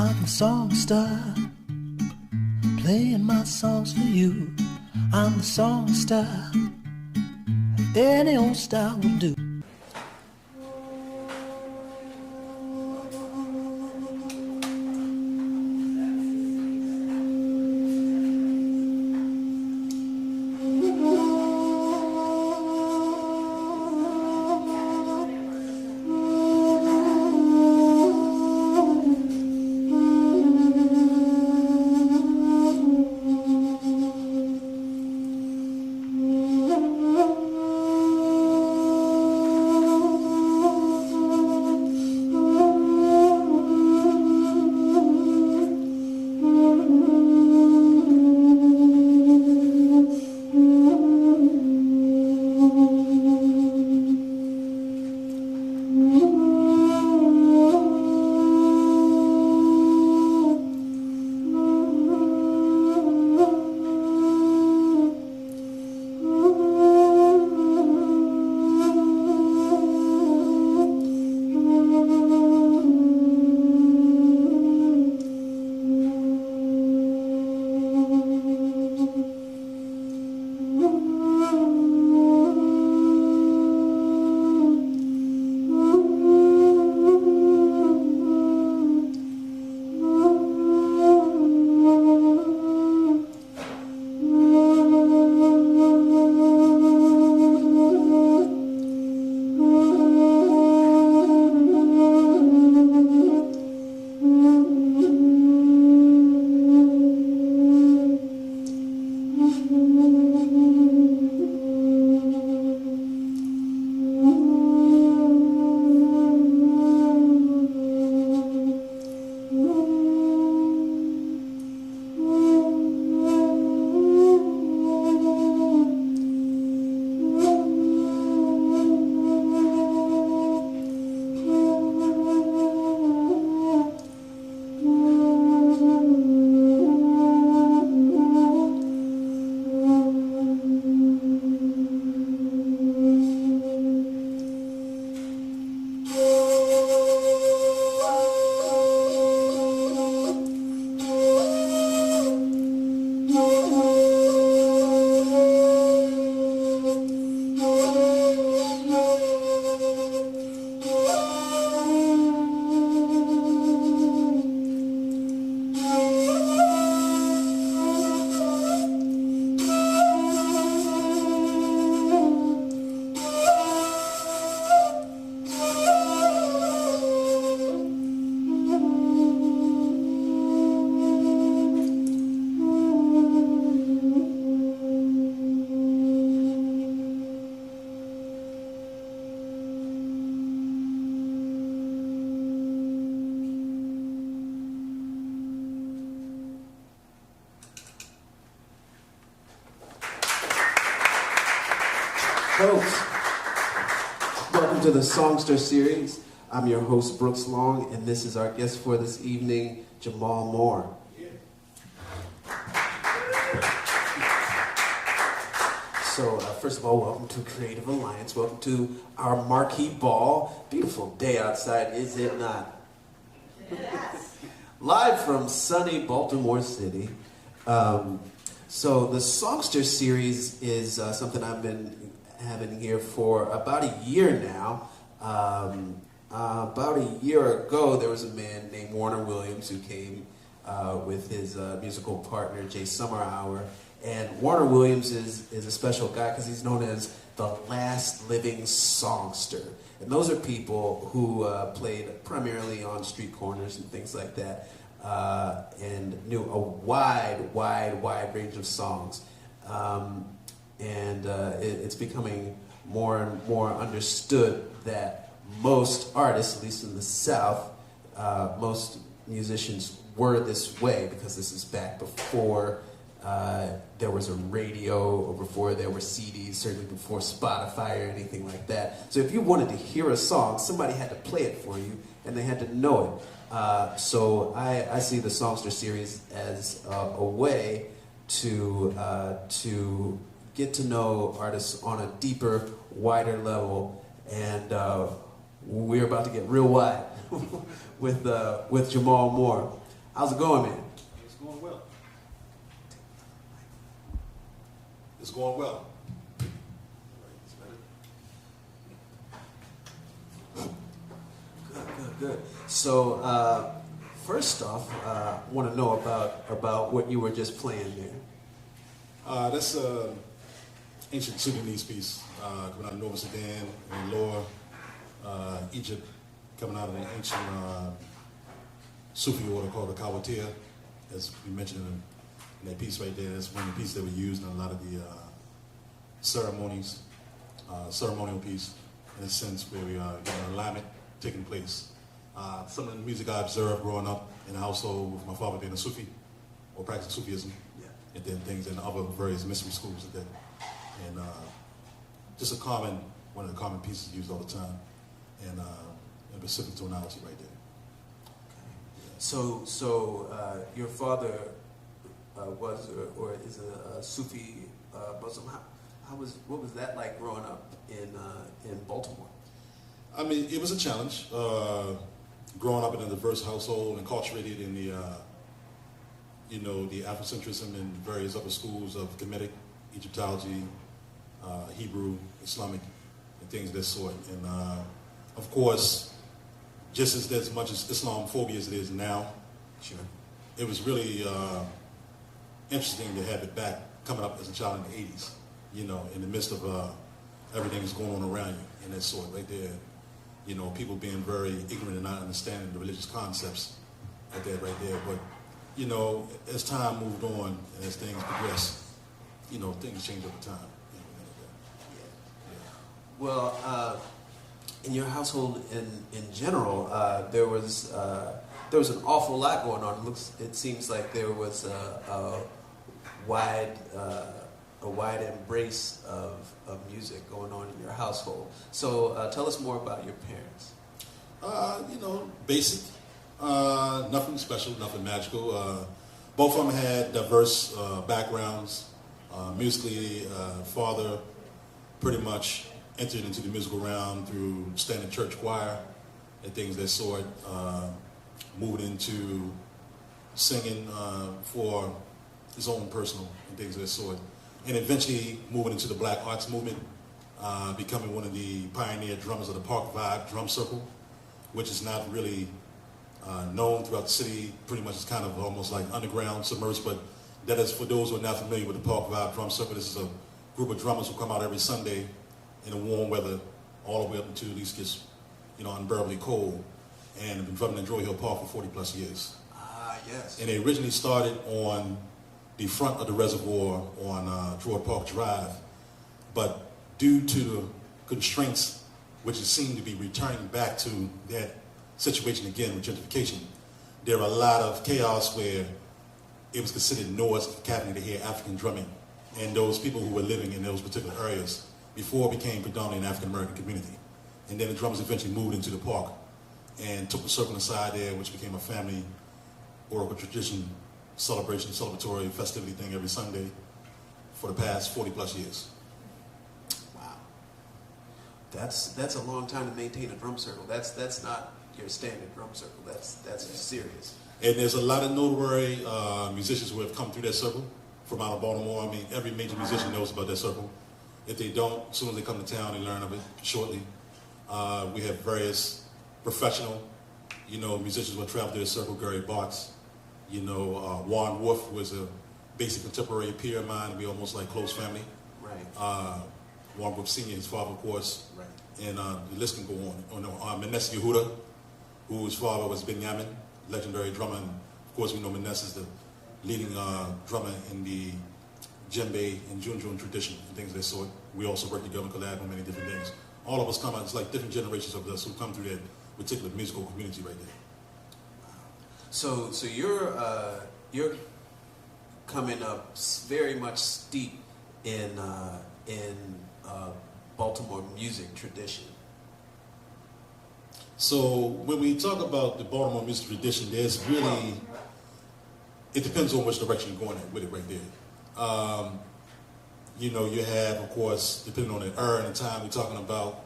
I'm a songster, playing my songs for you. I'm a songster, any old style will do. Folks, welcome to the Songster series. I'm your host, Brooks Long, and this is our guest for this evening, Jamal Moore. So, first of all, welcome to Creative Alliance. Welcome to our marquee ball. Beautiful day outside, is it not? Yes. Live from sunny Baltimore City. So the Songster series is something I've been having here for about a year now. About a year ago, there was a man named Warner Williams who came with his musical partner, Jay Summerhour. And Warner Williams is a special guy because he's known as the last living songster. And those are people who played primarily on street corners and things like that, and knew a wide range of songs. It's becoming more and more understood that most artists, at least in the South, most musicians were this way, because this is back before there was a radio, or before there were CDs, certainly before Spotify or anything like that. So if you wanted to hear a song, somebody had to play it for you, and they had to know it. So I see the Songster series as a way to get to know artists on a deeper, wider level, and we're about to get real wide with Jamal Moore. How's it going, man? It's going well. It's going well. Good. So, first off, I want to know about what you were just playing there. That's an ancient Sudanese piece coming out of Northern Sudan and Lower Egypt, coming out of an ancient Sufi order called the Kawatir, as we mentioned in that piece right there. That's one of the pieces that were used in a lot of the ceremonies, ceremonial piece, in a sense where we got an alignment taking place. Some of the music I observed growing up in a household with my father being a Sufi, or practicing Sufism, and then things in other various mystery schools and that. And just one of the common pieces used all the time, and a specific tonality right there. So your father was or is a Sufi Muslim. What was that like growing up in Baltimore? I mean, it was a challenge. Growing up in a diverse household, enculturated in the Afrocentrism and various other schools of Kemetic, Egyptology, Hebrew, Islamic, and things of that sort. And of course, just as much as Islamophobia as it is now, Sure. It was really interesting to have it back coming up as a child in the 80s, in the midst of everything that's going on around you and that sort right there. People being very ignorant and not understanding the religious concepts like that right there. But, as time moved on and as things progressed, things change over time. Well, in your household in general, there was an awful lot going on. It seems like there was a wide embrace of music going on in your household. So tell us more about your parents. Basic, nothing special, nothing magical. Both of them had diverse backgrounds. Musically, father pretty much entered into the musical realm through standing church choir and things of that sort, moving into singing for his own personal and things of that sort, and eventually moving into the Black Arts movement, becoming one of the pioneer drummers of the Park Vibe Drum Circle, which is not really known throughout the city. Pretty much it's kind of almost like underground, submerged, but that is for those who are not familiar with the Park Vibe Drum Circle. This is a group of drummers who come out every Sunday in the warm weather, all the way up until at least gets, unbearably cold, and have been drumming in Druid Hill Park for 40 plus years. Ah, yes. And they originally started on the front of the reservoir on Druid Park Drive, but due to the constraints, which it seemed to be returning back to that situation again with gentrification, there were a lot of chaos where it was considered noise cavity to hear African drumming, and those people who were living in those particular areas before it became predominantly an African American community. And then the drummers eventually moved into the park and took the circle inside there, which became a family oracle tradition, celebration, celebratory festivity thing every Sunday for the past 40 plus years. Wow. That's a long time to maintain a drum circle. That's not your standard drum circle. That's serious. And there's a lot of notable musicians who have come through that circle from out of Baltimore. I mean, every major musician knows about that circle. If they don't, as soon as they come to town, they learn of it shortly. We have various professional, musicians who have traveled through the circle. Gary Bartz, Warren Wolf was a basic contemporary peer of mine. We almost like close family. Right. Warren Wolf Sr., his father, of course. Right. And the list can go on. Menes Yehuda, whose father was Benjamin, legendary drummer. And of course, we know Menes is the leading drummer in the djembe and junjun tradition and things of that sort. We also work together and collab on many different things. All of us come out, it's like different generations of us who come through that particular musical community right there. So you're coming up very much steep in Baltimore music tradition. So when we talk about the Baltimore music tradition, there's really, it depends on which direction you're going with it right there. You have, of course, depending on the era and the time we're talking about,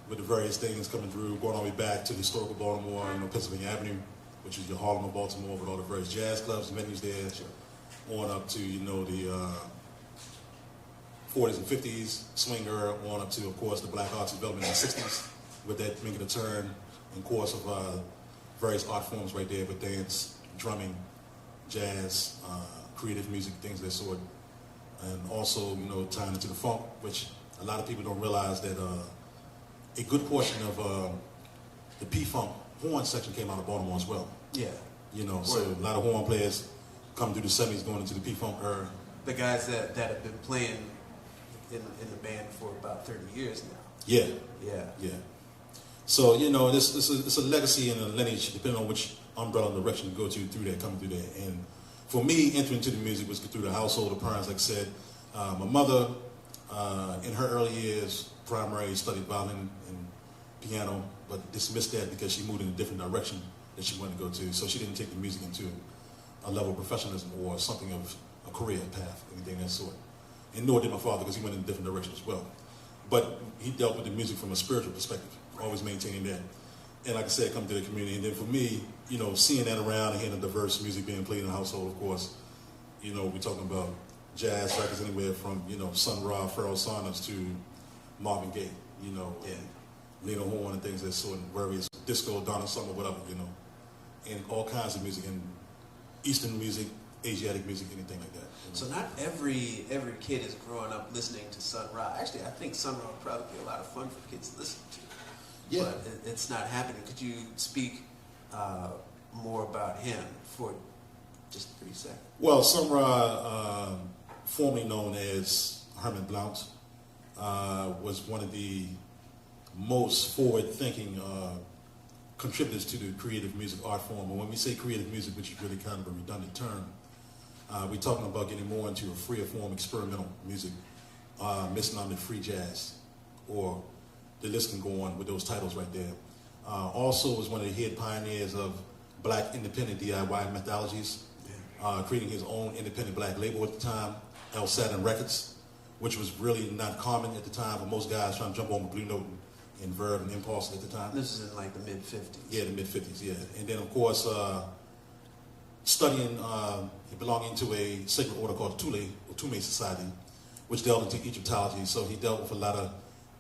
with the various things coming through, going all the way back to the historical Baltimore, Pennsylvania Avenue, which is your Harlem of Baltimore with all the various jazz clubs and venues there, on up to, you know, the 40s and 50s, swing era, on up to, of course, the black arts development in the 60s, with that making a turn in course of various art forms right there with dance, drumming, jazz, creative music, things of that sort. And also, you know, tying into the funk, which a lot of people don't realize that a good portion of the P-Funk horn section came out of Baltimore as well. Yeah. You know, so a lot of horn players come through the 70s going into the P-Funk era. The guys that have been playing in the band for about 30 years now. Yeah. Yeah. Yeah. So, you know, it's a legacy and a lineage, depending on which umbrella and direction you go to through there, coming through there. And for me, entering into the music was through the household of parents, like I said. My mother, in her early years, primary, studied violin and piano, but dismissed that because she moved in a different direction that she wanted to go to. So she didn't take the music into a level of professionalism or something of a career path, anything of that sort. And nor did my father, because he went in a different direction as well. But he dealt with the music from a spiritual perspective, always maintaining that. And like I said, come to the community. And then for me, you know, seeing that around and hearing the diverse music being played in the household, of course, you know, we're talking about jazz records anywhere from, you know, Sun Ra, Pharoah Sanders to Marvin Gaye, you know, and Lena Horne and things of that sort, and various disco, Donna Summer, whatever, you know, and all kinds of music, and Eastern music, Asiatic music, anything like that. You know? So not every kid is growing up listening to Sun Ra. Actually, I think Sun Ra would probably be a lot of fun for kids to listen to. Yeah. But it's not happening. Could you speak more about him for just 3 seconds? Well, Sun Ra, formerly known as Herman Blount, was one of the most forward-thinking contributors to the creative music art form. And when we say creative music, which is really kind of a redundant term, we're talking about getting more into a freer form experimental music, missing on the free jazz, or the list can go on with those titles right there. Also was one of the head pioneers of black independent DIY methodologies, creating his own independent black label at the time, El Satin Records, which was really not common at the time for most guys trying to jump on with Blue Note and Verve and Impulse at the time. This is in like the mid-50s. Yeah, the mid-50s, yeah. And then, of course, studying, belonging to a sacred order called Tule, or Tume Society, which delved into Egyptology. So he dealt with a lot of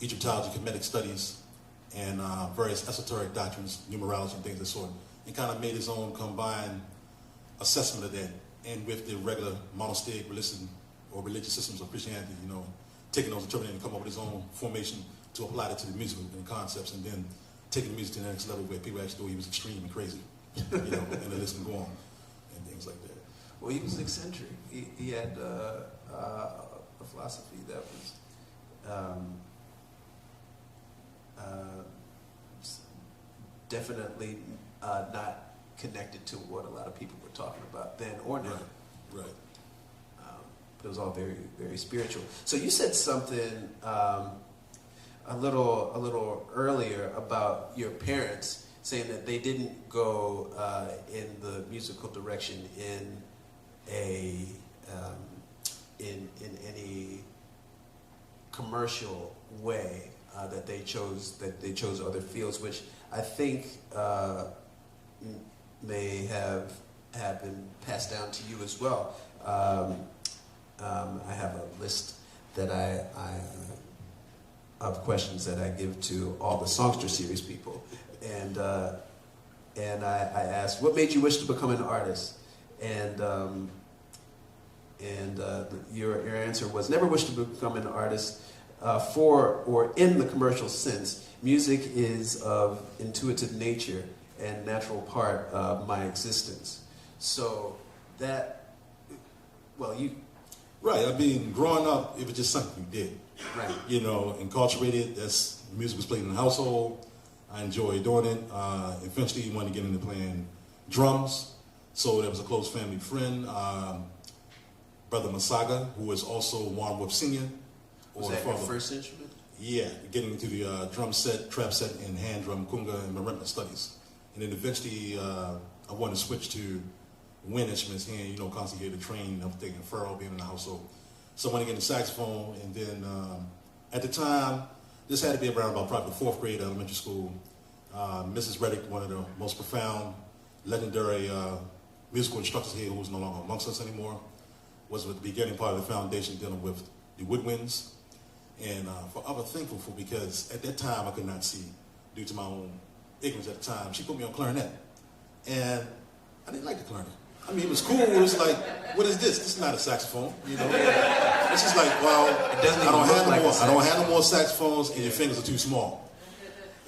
Egyptology, Kemetic studies, and various esoteric doctrines, numerology, and things of the sort, and kind of made his own combined assessment of that, and with the regular monastic religion or religious systems of Christianity, you know, taking those interpreting and come up with his own formation to apply it to the music and concepts, and then taking the music to the next level where people actually thought he was extreme and crazy, you know, and the list can go on, and things like that. Well, he was eccentric. He had a philosophy that was definitely not connected to what a lot of people were talking about then or now. Right. It was all very, very spiritual. So you said something a little earlier about your parents saying that they didn't go in the musical direction in any commercial way, that they chose other fields, which I think may have been passed down to you as well. I have a list that of questions that I give to all the Songster series people, and I asked, what made you wish to become an artist? And your answer was, never wished to become an artist for or in the commercial sense. Music is of intuitive nature and natural part of my existence. So that, well, you... Right, I mean, growing up, it was just something you did. Right. You know, enculturated, that's, music was played in the household. I enjoyed doing it. Eventually, wanted to get into playing drums. So there was a close family friend, Brother Masaga, who was also Warren Whoop Sr. Was that your first instrument? Yeah, getting into the drum set, trap set, and hand drum, kunga, and marimba studies. And then eventually, I wanted to switch to wind instruments, and, you know, constantly here to train, everything, and Pharoah being in the household. So I wanted to get into saxophone, and then at the time, this had to be around about probably 4th grade elementary school. Mrs. Reddick, one of the most profound legendary musical instructor here who's no longer amongst us anymore, was with the beginning part of the foundation dealing with the woodwinds. And I was thankful for, because at that time I could not see due to my own ignorance at the time. She put me on clarinet, and I didn't like the clarinet. I mean, it was cool. It was like, what is this? This is not a saxophone, you know. It's just like, well, I don't have no more saxophones, and your fingers are too small.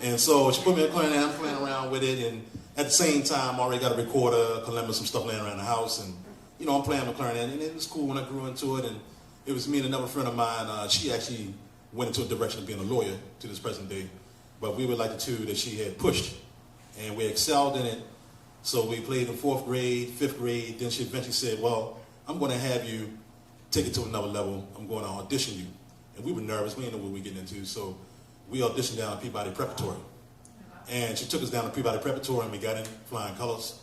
And so she put me on clarinet. I'm playing around with it, and at the same time, I already got a recorder, kalimba, some stuff laying around the house, and you know, I'm playing the clarinet, and it was cool when I grew into it. And it was me and another friend of mine. She actually went into a direction of being a lawyer to this present day, but we were like the two that she had pushed, and we excelled in it. So we played in 4th grade, 5th grade. Then she eventually said, well, I'm going to have you take it to another level. I'm going to audition you. And we were nervous. We didn't know what we were getting into. So we auditioned down at Peabody Preparatory. And she took us down to Peabody Preparatory, and we got in flying colors.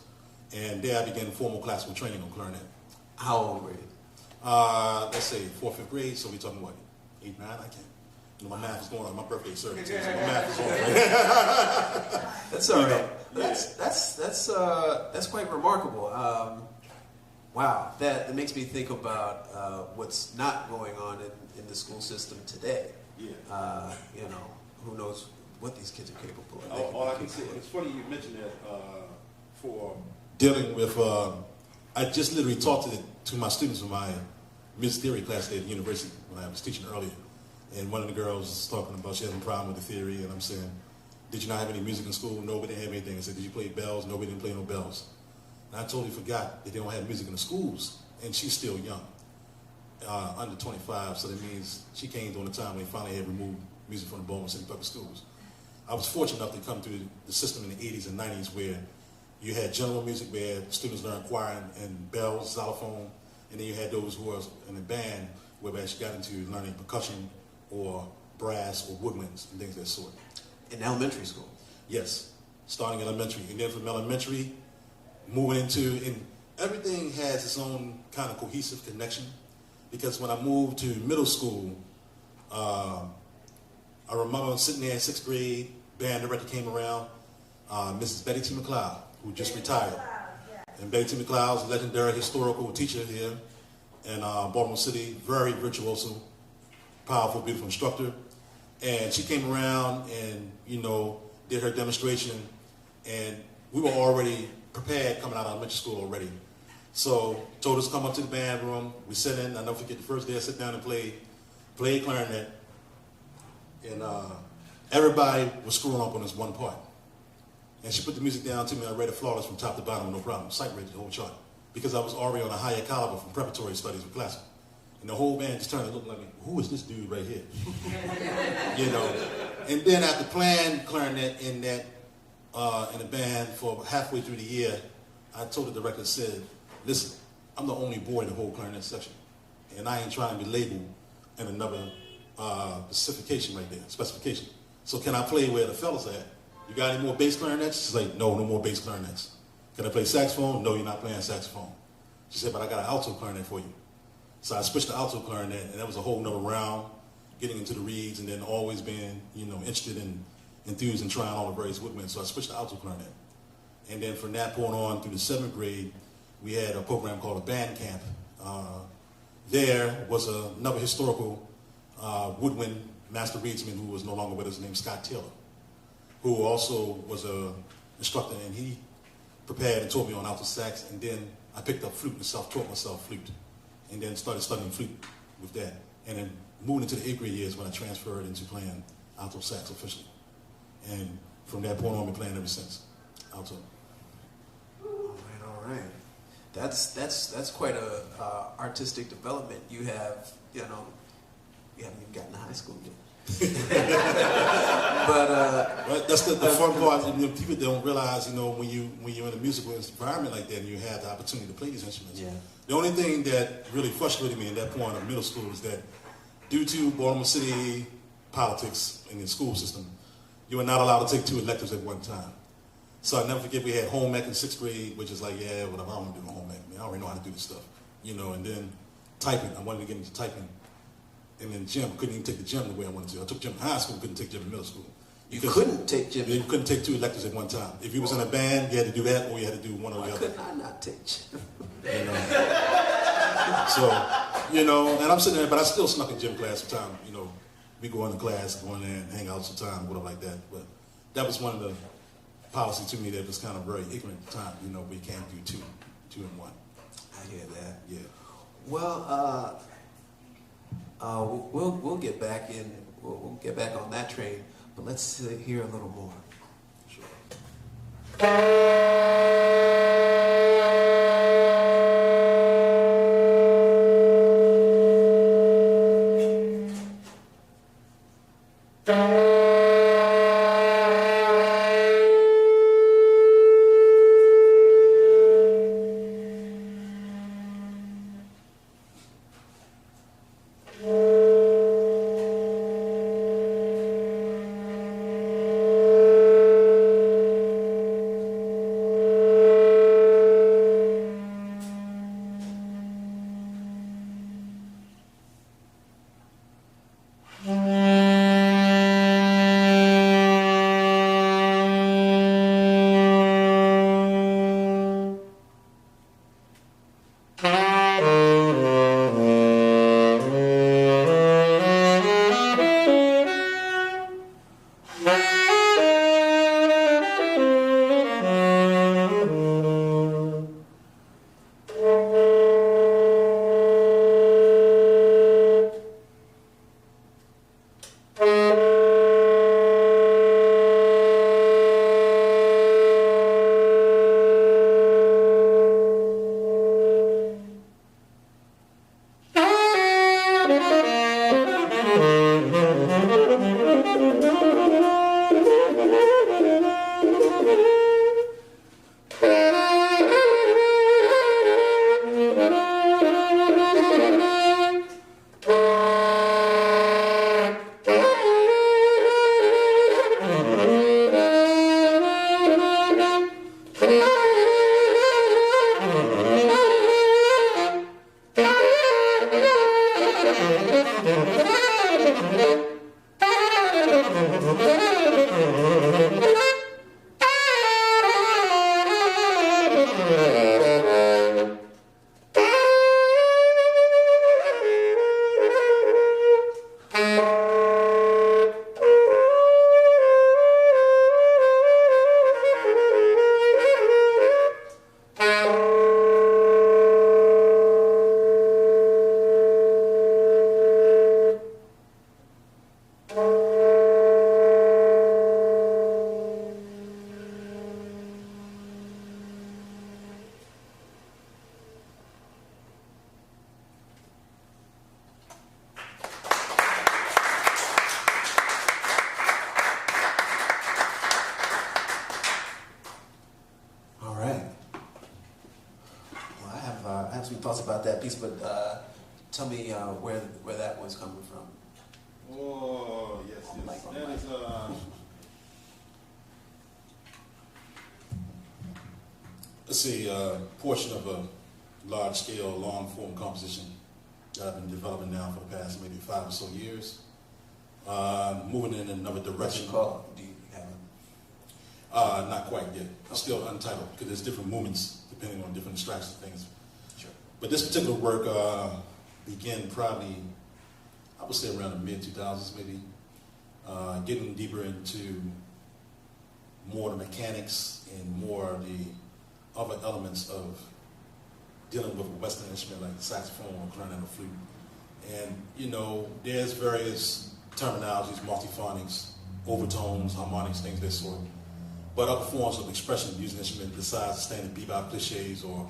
And there I began formal classical training on clarinet. How old were you? Let's say 4th, 5th grade. So we're talking what, 8, 9? I can't. You know, my math is going on. My birthday is 32, so my math is on. That's all right. That's quite remarkable. Wow, that makes me think about what's not going on in the school system today. Yeah. You know, who knows what these kids are capable of. All I can say, it's funny you mentioned that for dealing with. I just literally talked to my students in my music theory class there at the university when I was teaching earlier. And one of the girls was talking about she had a problem with the theory, and I'm saying, did you not have any music in school? No, we didn't have anything. I said, did you play bells? No, we didn't play no bells. And I totally forgot that they don't have music in the schools, and she's still young, under 25, so that means she came during the time when they finally had removed music from the Baltimore City Public Schools. I was fortunate enough to come through the system in the 80s and 90s where you had general music where students learned choir and bells, xylophone, and then you had those who were in a band where they actually got into learning percussion or brass or woodwinds and things of that sort. In elementary school? Yes, starting elementary. And then from elementary, moving into, and everything has its own kind of cohesive connection. Because when I moved to middle school, I remember sitting there in 6th grade, band director came around, Mrs. Betty T. McLeod, who just retired. And Betty T. McLeod is a legendary historical teacher here in Baltimore City, very virtuoso, powerful, beautiful instructor. And she came around and, you know, did her demonstration, and we were already prepared coming out of elementary school already. So told us to come up to the band room. We sat in. I'll never forget the first day I sat down and played clarinet. And everybody was screwing up on this one part. And she put the music down to me. I read it flawless from top to bottom, no problem. Sight read the whole chart. Because I was already on a higher caliber from preparatory studies with classical. And the whole band just turned and looked like me. Who is this dude right here? You know. And then after playing clarinet in the band for halfway through the year, I told the director, said, listen, I'm the only boy in the whole clarinet section. And I ain't trying to be labeled in another specification right there, specification. So can I play where the fellas at? You got any more bass clarinets? She's like, no more bass clarinets. Can I play saxophone? No, you're not playing saxophone. She said, but I got an alto clarinet for you. So I switched to alto clarinet, and that was a whole nother round, getting into the reeds, and then always being, you know, interested and enthused in trying all the various woodwinds. So I switched to alto clarinet. And then from that point on through the 7th grade, we had a program called a band camp. There was another historical woodwind master reedsman who was no longer with us, named Scott Taylor, who also was an instructor, and he prepared and taught me on alto sax, and then I picked up flute and self-taught myself flute, and then started studying flute with that. And then moving into the 8th grade years when I transferred into playing alto sax officially. And from that point on, I've been playing ever since, alto. All right. That's quite a artistic development. You have, you know, you haven't even gotten to high school yet. But right, that's the fun part. You know, people don't realize, you know, when you're in a musical environment like that and you have the opportunity to play these instruments. Yeah. The only thing that really frustrated me at that point of middle school is that due to Baltimore City politics in the school system, you were not allowed to take 2 electives at one time. So I never forget we had home ec in 6th grade, which is like, yeah, whatever, I'm gonna do home ec. Man, I already know how to do this stuff, you know. And then typing, I wanted to get into typing. And then gym, couldn't even take the gym the way I wanted to. I took gym in high school, couldn't take gym in middle school. You couldn't take gym. You couldn't take 2 electives at one time. If you was in a band, you had to do that, or you had to do one or the other. Could I not take gym? You know? So, you know, and I'm sitting there, but I still snuck in gym class sometimes. You know, we go into class, go in there and hang out sometime, whatever like that. But that was one of the policies to me that was kind of very ignorant at the time. You know, we can't do two in one. I hear that. Yeah. Well, we'll get back in. We'll get back on that train. But let's hear a little more. Sure. Some thoughts about that piece, but tell me where that was coming from. Oh, yes. That is let's see, portion of a large-scale, long-form composition that I've been developing now for the past maybe 5 or so years. Moving in another direction. What's it called? Do you have it? Not quite yet. It's still untitled because there's different movements depending on different distractions and things. But this particular work began probably, I would say around the mid-2000s maybe, getting deeper into more the mechanics and more the other elements of dealing with a Western instrument like the saxophone or clarinet or flute. And, you know, there's various terminologies, multiphonics, overtones, harmonics, things of that sort. But other forms of expression using instrument besides the standard bebop cliches or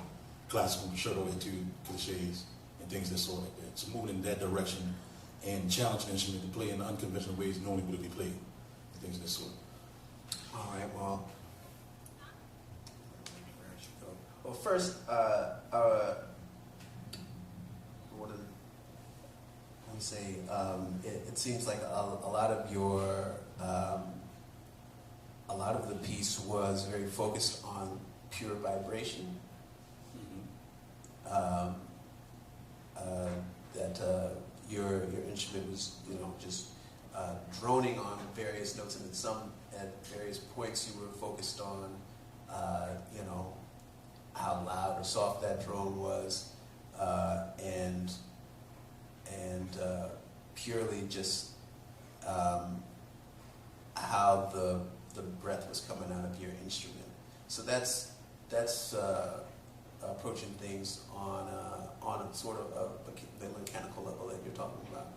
classical concerto etude cliches and things of that sort like that. So moving in that direction and challenging the instrument to play in unconventional ways normally would be played and things of that sort. All right, well, first, what did, let me say, it seems like a lot of your, a lot of the piece was very focused on pure vibration. That your instrument was, you know, just droning on various notes, and at various points you were focused on, you know, how loud or soft that drone was, and purely just how the breath was coming out of your instrument. So that's approaching things on a sort of the mechanical level that you're talking about.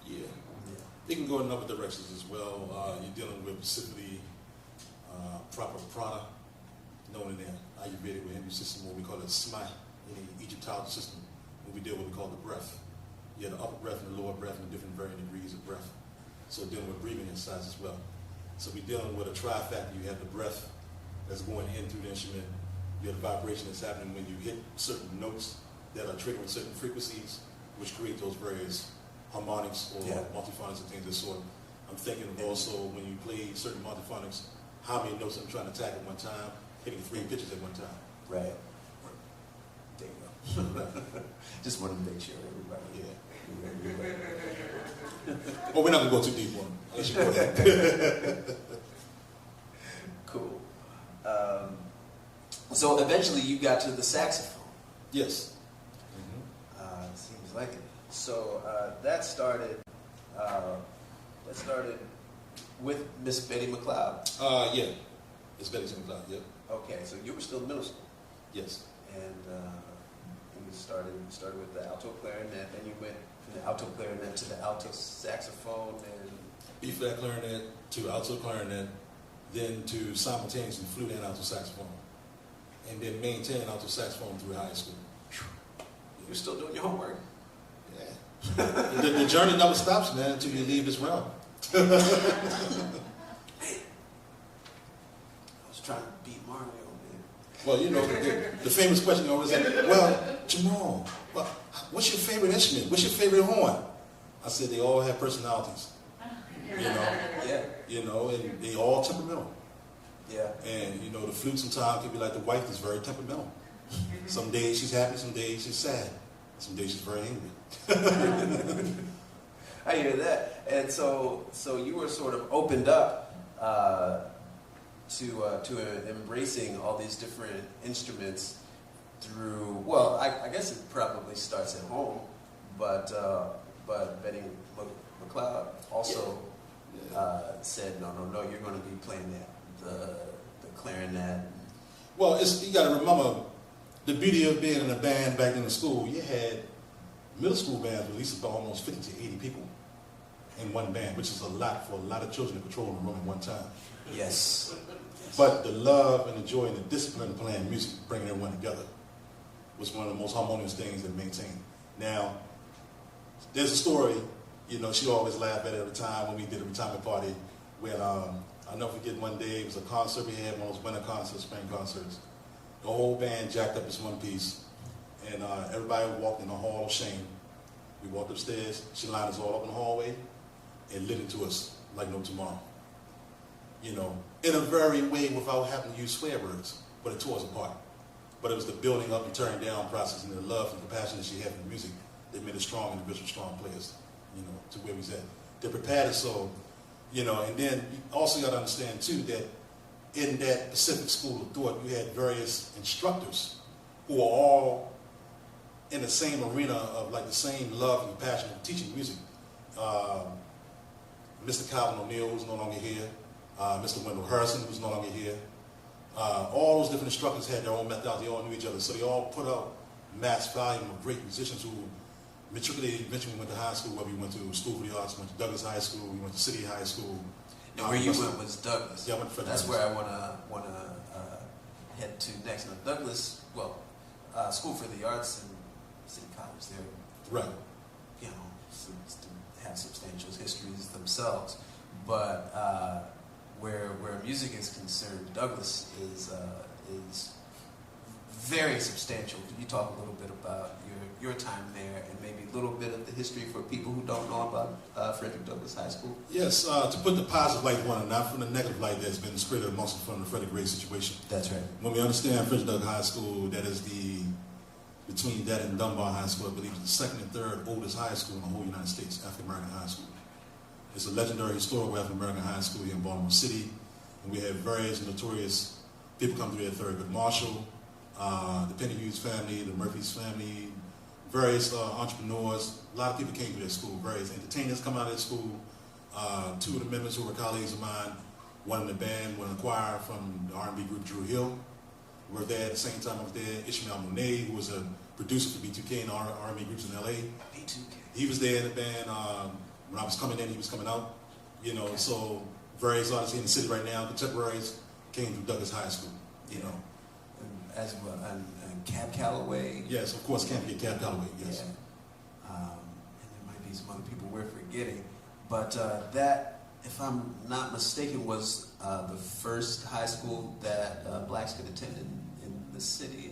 Yeah. It can go in other directions as well. You're dealing with specifically proper prana, known in the Ayurvedic or Hindu system, what we call it smai, in the Egyptology system, when we deal with what we call the breath. You have the upper breath and the lower breath and the different varying degrees of breath. So dealing with breathing exercise as well. So we're dealing with a trifactor. You have the breath that's going in through the instrument. You have the vibration that's happening when you hit certain notes that are triggering certain frequencies, which create those various harmonics or multiphonics and things of this sort. I'm thinking of also when you play certain multiphonics, how many notes I'm trying to attack at one time, hitting 3 pitches at one time. Right. There you go. Just wanted to make sure everybody. Yeah. Well, we're not going to go too deep on it. Cool. So eventually you got to the saxophone. Yes. Seems like it. So that started with Miss Betty McLeod. Yeah. It's Betty McLeod, yeah. Okay, so you were still in middle school. Yes. And you started with the alto clarinet, then you went from the alto clarinet to the alto saxophone, and B-flat clarinet to alto clarinet, then to simultaneously flute and alto saxophone, and then maintain alto saxophone through high school. you're still doing your homework. Yeah. the journey never stops, man, until you leave this realm. I was trying to beat Mario, man. Well, you know, the famous question always is, well, Jamal, what's your favorite instrument? What's your favorite horn? I said they all have personalities. You know? Yeah. You know, and they all temperamental. Yeah. And, you know, the flute sometimes can be like the wife that's very temperamental. Some days she's happy, some days she's sad. Some days she's very angry. I hear that. And so you were sort of opened up to embracing all these different instruments through, well, I guess it probably starts at home, but Betty McLeod also said, no, you're going to be playing the clarinet. Well, you got to remember, the beauty of being in a band back in the school, you had middle school bands with at least about almost 50 to 80 people in one band, which is a lot for a lot of children to control in a room at one time. Yes. But the love and the joy and the discipline of playing music, bringing everyone together, was one of the most harmonious things that maintained. Now, there's a story, you know, she always laughed at it every time when we did a retirement party, when I'll never forget one day, it was a concert we had, one of those winter concerts, spring concerts. The whole band jacked up this one piece, and everybody walked in the hall of shame. We walked upstairs, she lined us all up in the hallway, and lit into us like no tomorrow. You know, in a very way without having to use swear words, but it tore us apart. But it was the building up and tearing down process and the love and the passion that she had for music that made us strong individuals, strong players, you know, to where we was at. They prepared us so, you know, and then you also got to understand too that in that Pacific School of Thought, you had various instructors who are all in the same arena of like the same love and passion of teaching music. Mr. Calvin O'Neill, who's no longer here, Mr. Wendell Harrison, who's no longer here. All those different instructors had their own methods, they all knew each other, so they all put out mass volume of great musicians who matriculated, eventually went to high school, where we went to School for the Arts, went to Douglas High School, we went to City High School. And where you went was Douglas. Yeah, I went to That's where I want to head to next. Now, Douglas, well, School for the Arts and City College, they're, Right. you know, have substantial histories themselves. But where music is concerned, Douglas is very substantial. Can you talk a little bit about your time there and maybe a little bit of the history for people who don't know about Frederick Douglass High School? Yes, to put the positive light on it, not from the negative light that's been spread amongst us from the Frederick Gray situation. That's right. When we understand Frederick Douglass High School, that is between that and Dunbar High School, I believe it's the second and third oldest high school in the whole United States, African American high school. It's a legendary historical African-American high school here in Baltimore City. And we have various notorious people come through there, Thurgood Marshall, the Penny Hughes family, the Murphy's family, various entrepreneurs. A lot of people came to their school, various entertainers come out of their school. Two of the members who were colleagues of mine, one in the band, one in the choir from the R&B group Drew Hill, were there at the same time I was there. Ishmael Monet, who was a producer for B2K and R&B groups in LA. B2K. He was there in the band. When I was coming in, he was coming out. You know, so various artists in the city right now, contemporaries, came through Douglas High School. You know, as well, and Cab Calloway. Yes, of course, can't forget Cab Calloway. Yes. Yeah. And there might be some other people we're forgetting, but that, if I'm not mistaken, was the first high school that blacks could attend in the city.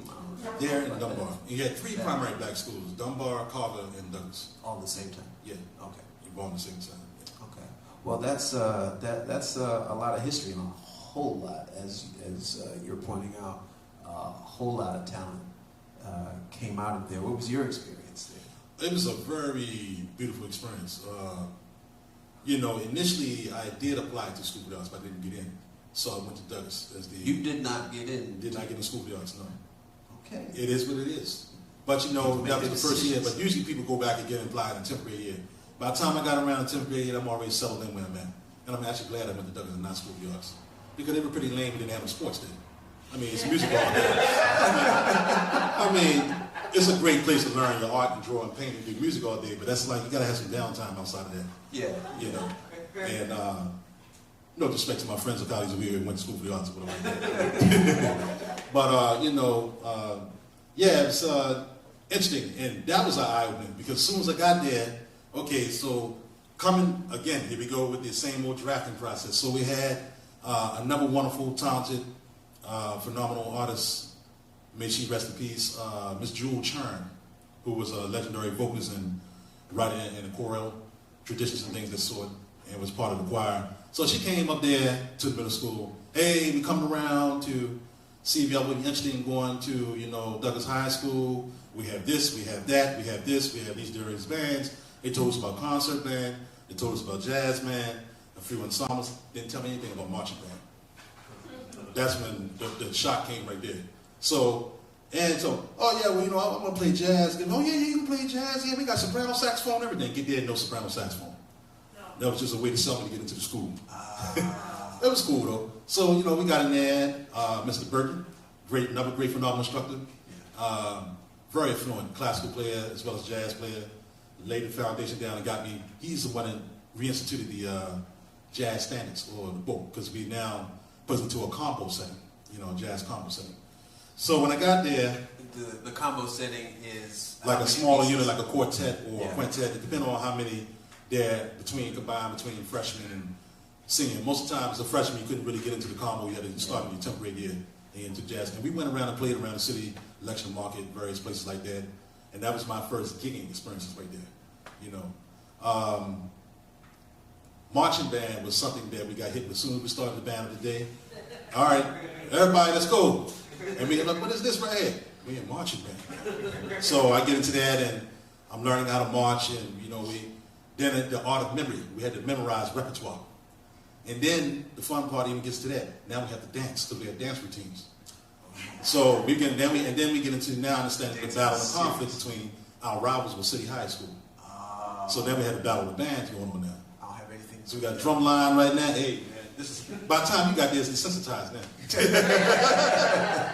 There in Dunbar. You had three primary black schools: Dunbar, Carver, and Douglas. All at the same time. Yeah. Okay. You're born at the same time. Yeah. Okay. Well, that's a lot of history and a whole lot, as you're pointing out, a whole lot of talent came out of there. What was your experience there? It was a very beautiful experience. You know, initially I did apply to School of the Arts, but I didn't get in. So I went to Douglas as the... You did not get in? Did not get in School of the Arts, no. Okay. It is what it is. But you know, that was the first year, but usually people go back again and apply in the 10th grade year. By the time I got around the 10th grade year, I'm already settled in where I'm at. And I'm actually glad I went to Douglas and not School of the Arts. Because they were pretty lame and didn't have no sports there. I mean, it's music all day. I mean, it's a great place to learn your art and draw and paint and do music all day, but that's like, you gotta have some downtime outside of that. Yeah. You know, and no disrespect to my friends or colleagues who here went to School for the Arts or whatever. But, you know, yeah, it's interesting, and that was an eye-opening, because as soon as I got there, okay, so coming, again, here we go with the same old drafting process. So we had another wonderful, talented, phenomenal artist, may she rest in peace, Miss Jewel Churn, who was a legendary vocalist and writer in the choral traditions and things of that sort, and was part of the choir. So she came up there to the middle school. Hey, we coming around to see if y'all would be interested in going to, you know, Douglas High School. We have this, we have that, we have this, we have these various bands. They told us about concert band, they told us about jazz band, a few ensembles. Didn't tell me anything about marching band. That's when the shock came right there. So, oh yeah, well, you know, I'm gonna play jazz. Oh yeah, you can play jazz. Yeah, we got soprano saxophone, everything. Get there, no soprano saxophone. No. That was just a way to sell me to get into the school. That was cool though. So, you know, we got in there, Mr. Burton, another great phenomenal instructor. Very fluent classical player as well as jazz player. Laid the foundation down and got me. He's the one that reinstituted the jazz standards, or the book, because we now put it into a combo setting, you know, jazz combo setting. So when I got there, the combo setting is like a smaller unit, like a quartet or a quintet, depending on how many there combined between freshmen and senior. Most of the time, as a freshman, you couldn't really get into the combo. You had to start in your 10th grade year and into jazz. And we went around and played around the city, Lecture Market, various places like that. And that was my first gigging experiences right there, you know. Marching band was something that we got hit with as soon as we started the band of the day. All right, everybody, let's go. And we like, what is this right here? We're in marching band. So I get into that, and I'm learning how to march, and you know, then the art of memory. We had to memorize repertoire. And then the fun part even gets to that. Now we have to dance, because we have dance routines. So we get then we get into now understanding the battle and conflict between our rivals with City High School. So then we had the battle of the bands going on now. I don't have anything. So we got a drum line right now. Hey, man, this is by the time you got this, it's desensitized now.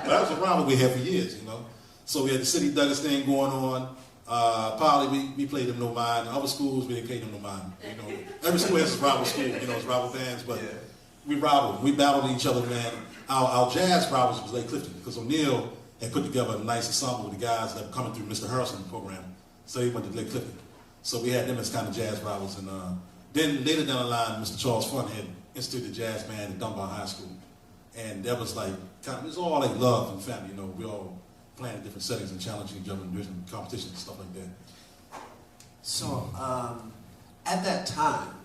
But that was a rival we had for years, you know. So we had the City Douglas thing going on. Probably we played them no mind. Other schools we didn't pay them no mind. You know, every school has its rival school, you know, it's rival bands, but we rivaled. We battled each other, man. Our jazz rivals was Lake Clifton, because O'Neill had put together a nice ensemble with the guys that were coming through Mr. Harrelson's program. So he went to Lake Clifton. So we had them as kind of jazz rivals. And then later down the line, Mr. Charles Fun had instituted the jazz band at Dunbar High School. And that was like, it was all like love and family, you know. We all playing in different settings and challenging each other in different competitions and stuff like that. So at that time,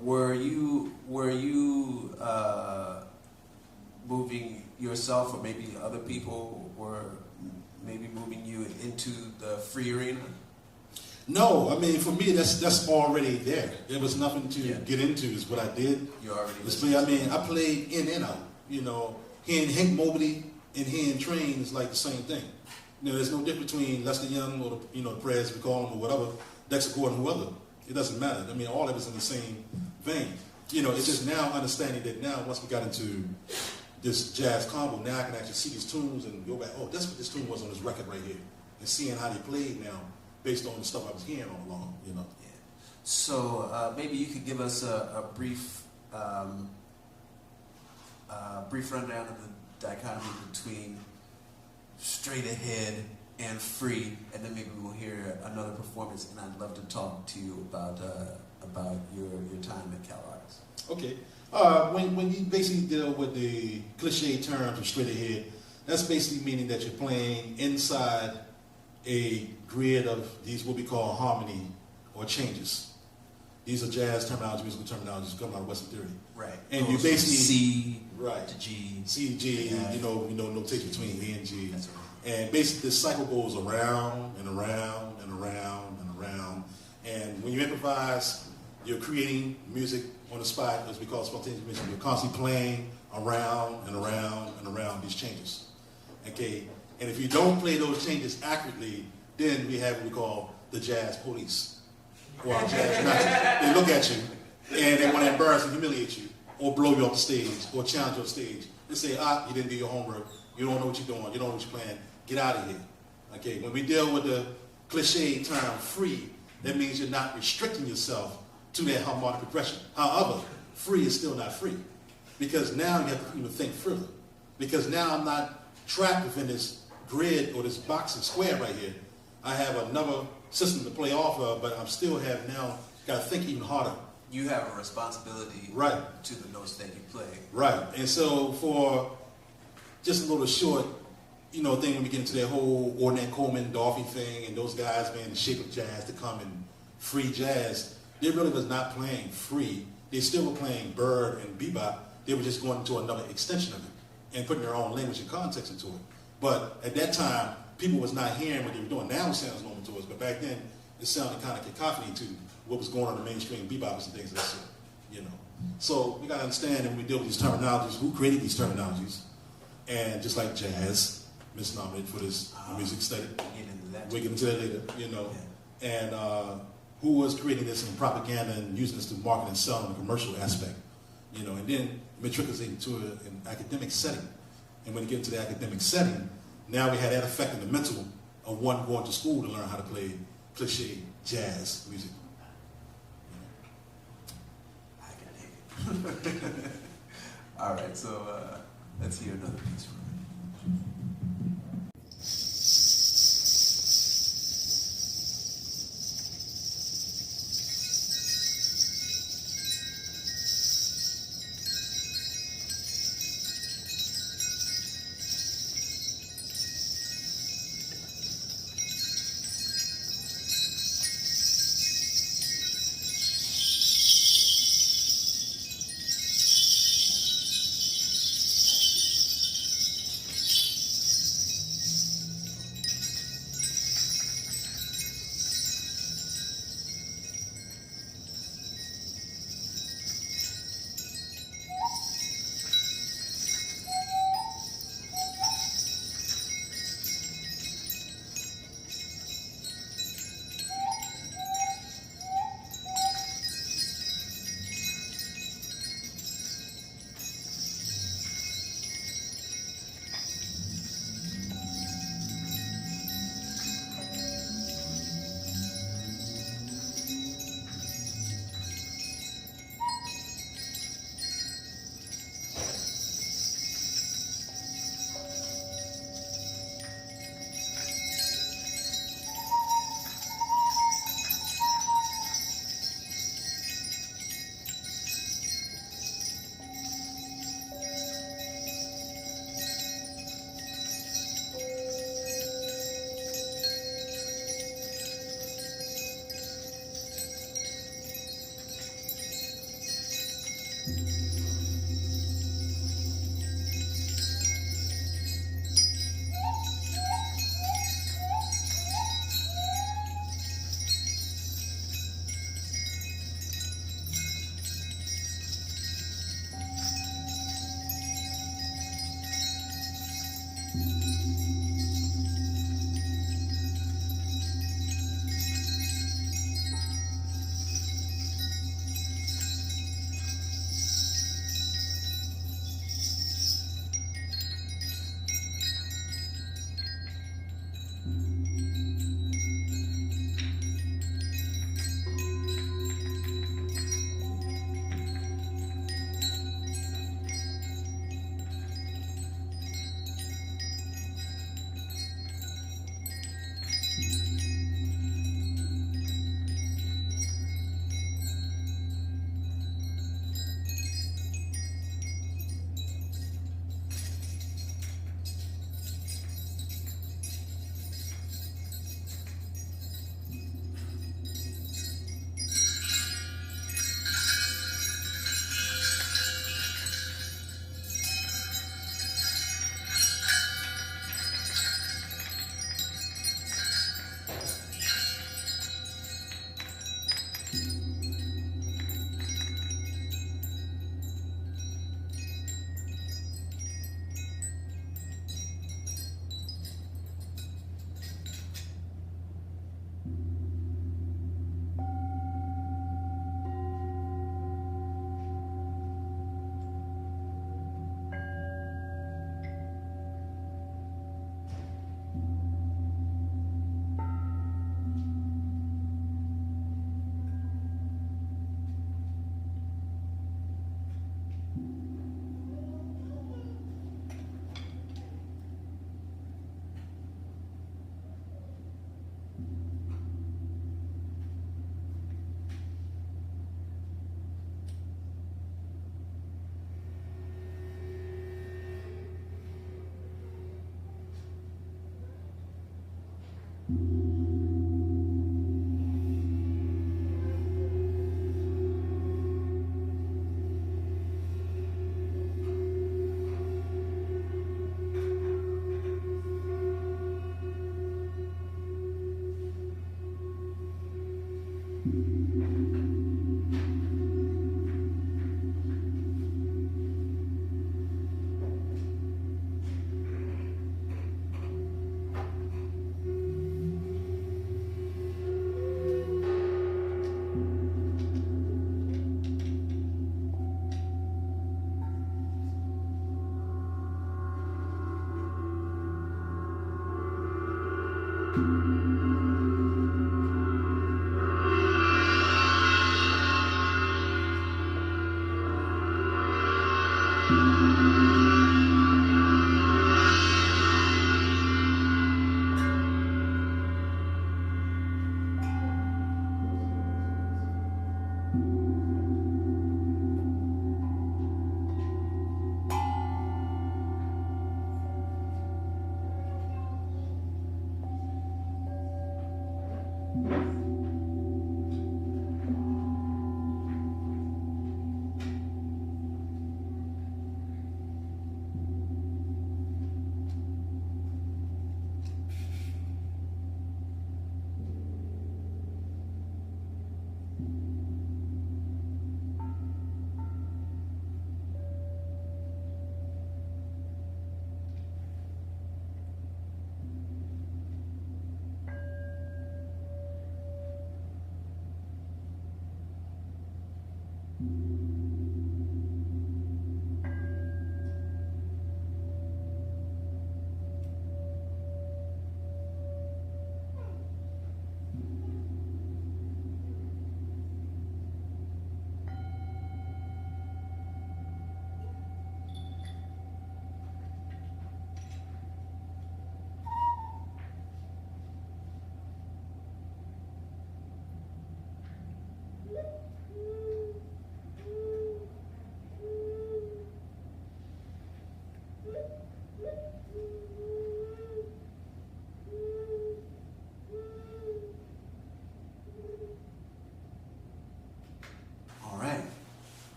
were you moving yourself, or maybe other people were maybe moving you into the free arena? No, I mean, for me, that's already there. There was nothing to get into. Is what I did. You already. I mean, I played in and out. You know, hearing Hank Mobley and hearing Train is like the same thing. You know, there's no difference between Lester Young or the Prez, we call him, or whatever, Dexter Gordon, whoever. It doesn't matter. I mean, all of it's in the same vein. You know, it's just now understanding that now once we got into this jazz combo, now I can actually see these tunes and go back. Oh, that's what this tune was on this record right here, and seeing how they played now, based on the stuff I was hearing all along, you know. Yeah. So maybe you could give us a brief rundown of the dichotomy between straight ahead and free, and then maybe we'll hear another performance. And I'd love to talk to you about your time at Cal Arts. Okay. When you basically deal with the cliche terms of straight ahead, that's basically meaning that you're playing inside a grid of these what we call harmony or changes. These are jazz terminology, musical terminologies coming out of Western theory. Right. And you basically C right to G. C, G, you know, notation between A and G. That's right. And basically this cycle goes around and around and around and around. And when you improvise, you're creating music on the spot, as we call it spontaneous music. You're constantly playing around and around and around these changes. Okay? And if you don't play those changes accurately, then we have what we call the jazz police. Or jazz Nazis. They look at you and they want to embarrass and humiliate you, or blow you off the stage, or challenge you on stage. They say, you didn't do your homework, you don't know what you're doing, you don't know what you're playing, get out of here. Okay, when we deal with the cliche term free, that means you're not restricting yourself to that harmonic progression. However, free is still not free, because now you have to even think further. Because now I'm not trapped within this grid or this box and square right here. I have another system to play off of, but I'm still have now got to think even harder. You have a responsibility right to the notes that you play. Right. And so for just a little short, thing when we get into that whole Ornette Coleman, Dolphy thing, and those guys being the shape of jazz to come and free jazz, they really was not playing free. They still were playing bird and bebop. They were just going into another extension of it and putting their own language and context into it. But at that time, people was not hearing what they were doing. Now it sounds normal to us, but back then it sounded kind of cacophony to what was going on in the mainstream bebops and things of that sort, So we got to understand when we deal with these terminologies, who created these terminologies, and just like jazz, misnominated for this music study. We'll get into that later, And who was creating this in propaganda and using this to market and sell in a commercial aspect, and then matriculating into an academic setting. And when you get into the academic setting, now we had that effect in the mental of one going to school to learn how to play cliche jazz music. I can dig it. All right, so let's hear another piece from it.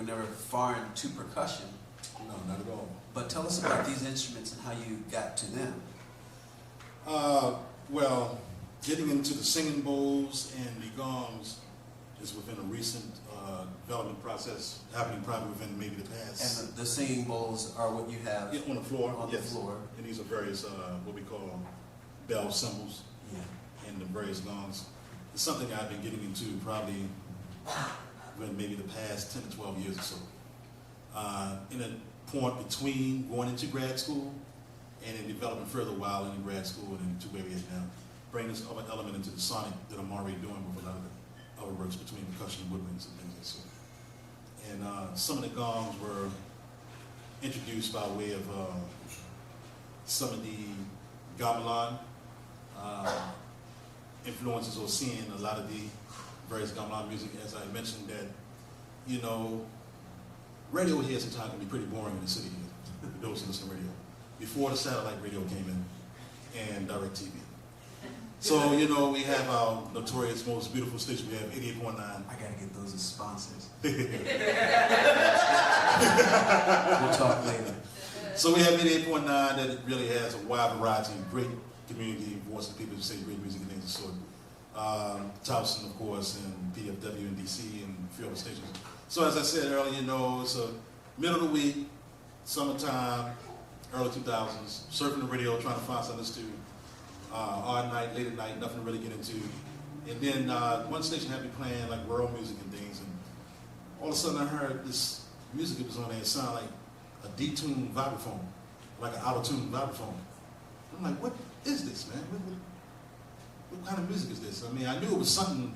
were never foreign to percussion. No, not at all. But tell us about these instruments and how you got to them. Well, getting into the singing bowls and the gongs is within a recent development process, happening probably within maybe the past. And the singing bowls are what you have Yeah, on the floor. on Yes. the floor. And these are various, what we call bell cymbals Yeah. and the various gongs. It's something I've been getting into probably in maybe the past 10 to 12 years or so. In a point between going into grad school and in developing further while in grad school and into where we are now. Bring this other element into the sonic that I'm already doing with a lot of the other works between percussion and woodwinds and things like that. And some of the gongs were introduced by way of some of the gamelan influences, or seeing a lot of the various gamelan music. As I mentioned, that, you know, radio here sometimes can be pretty boring in the city here, for those who listen to radio. Before the satellite radio came in and direct TV. So, you know, we have our notorious, most beautiful station. We have 88.9. I gotta get those as sponsors. We'll talk later. So we have 88.9 that really has a wide variety of great community voices, people who say great music and things of the sort. Towson, of course, and PFW in DC and a few other stations. So as I said earlier, you know, it's a middle of the week, summertime, early 2000s, surfing the radio, trying to find something to do. Odd night, late at night, nothing to really get into. And then one station had me playing like world music and things, and all of a sudden I heard this music that was on there. It sounded like a detuned vibraphone, like an auto-tuned vibraphone. I'm like, what is this, man? What kind of music is this? I mean, I knew it was something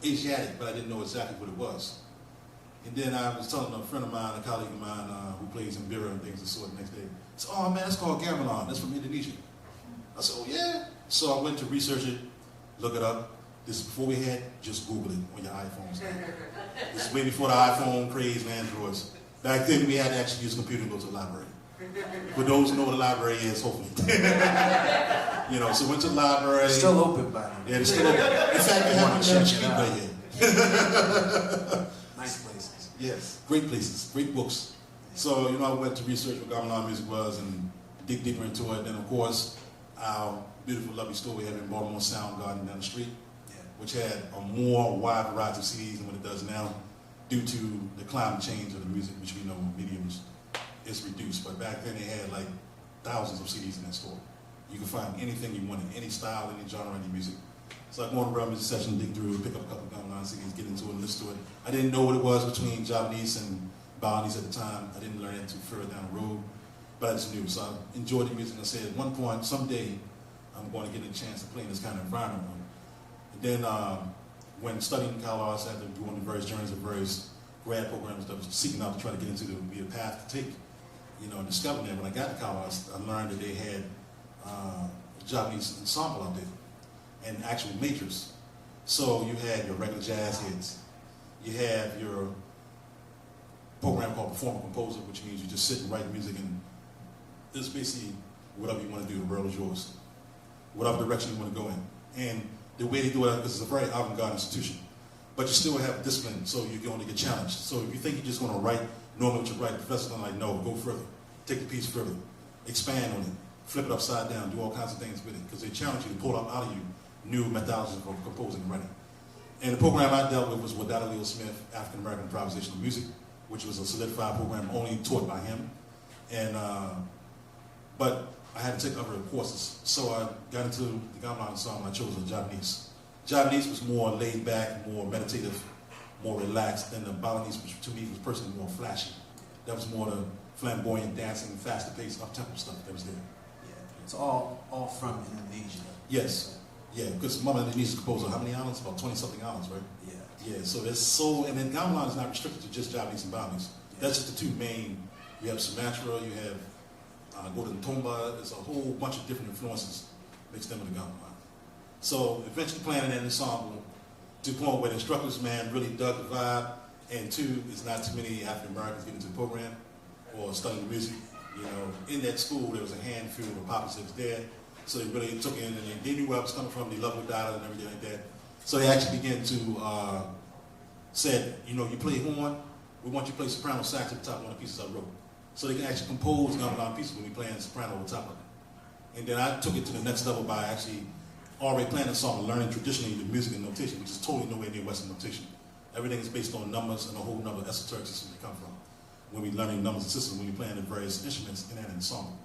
Asiatic, but I didn't know exactly what it was. And then I was telling a friend of mine, a colleague of mine who plays in Bira and things of the sort the next day. He said, oh man, that's called gamelan. That's from Indonesia. I said, oh yeah? So I went to research it, look it up. This is before we had just Google it on your iPhones. This is way before the iPhone craze and Androids. Back then we had to actually use a computer and go to the library. For those who know what a library is, hopefully. You know, so went to the library. It's still open by now. Yeah, it's still open. In fact, we have a street right here. Nice places. Yes, great places, great books. So, you know, I went to research what gamelan music was and dig deeper into it. Then, of course, our beautiful, lovely store we have in Baltimore, Soundgarden down the street, which had a more wide variety of CDs than what it does now, due to the climate change of the music, which we know mediums is reduced. But back then they had like thousands of CDs in that store. You could find anything you wanted, any style, any genre, any music. So I go on around music session, dig through, pick up a couple of gamelan CDs, get into it, and listen to it. I didn't know what it was between Japanese and Balinese at the time. I didn't learn it until further down the road, but I just knew. So I enjoyed the music. I said, at one point, someday, I'm going to get a chance to play in this kind of environment. And then when studying Cal Arts, after doing the various journeys of various grad programs that I was seeking out to try to get into, to be a path to take, you know, and discovering that when I got to Cal Arts, I learned that they had a Japanese ensemble out there and actual majors. So you had your regular jazz hits. You have your program called Performer Composer, which means you just sit and write music, and it's basically whatever you want to do, the world is yours. Whatever direction you want to go in. And the way they do it, because it's a very avant-garde institution, but you still have discipline, so you're going to get challenged. So if you think you're just going to write normally what you write, the professor's going to like, no, go further. Take the piece further. Expand on it. Flip it upside down. Do all kinds of things with it, because they challenge you to pull out of you new methodologies for composing and writing. And the program I dealt with was with Dr. Leo Smith, African American Improvisational Music, which was a solidified program only taught by him. And but I had to take other courses. So I got into the gamelan ensemble. I chose the Japanese. Japanese was more laid back, more meditative, more relaxed than the Balinese, which to me was personally more flashy. That was more the flamboyant dancing, faster paced, up-tempo stuff that was there. Yeah, it's all from Indonesia. Yes. Yeah, because Mama Indonesian composer, how many islands? About 20-something islands, right? Yeah. Yeah, so it's so, and then gamelan is not restricted to just Japanese and Balinese. That's just the two main. You have Sumatra, you have go to Dunbar. There's a whole bunch of different influences mixed in with the gamelan. So eventually playing in that ensemble to the point where the instructors, man, really dug the vibe, and two, there's not too many African Americans getting into the program or studying music. You know, in that school there was a handful of poppers that was there. So they really took in, and they knew where I was coming from, they loved the data and everything like that. So they actually began to said, you know, you play horn, we want you to play soprano sax at the top of one of the pieces I wrote. So they can actually compose gamelan pieces when we playing soprano on top of it. And then I took it to the next level by actually already playing a song and learning traditionally the music and notation, which is totally nowhere near Western notation. Everything is based on numbers and a whole number of esoteric systems they come from. When we're learning numbers and systems, when you're playing the various instruments in the song.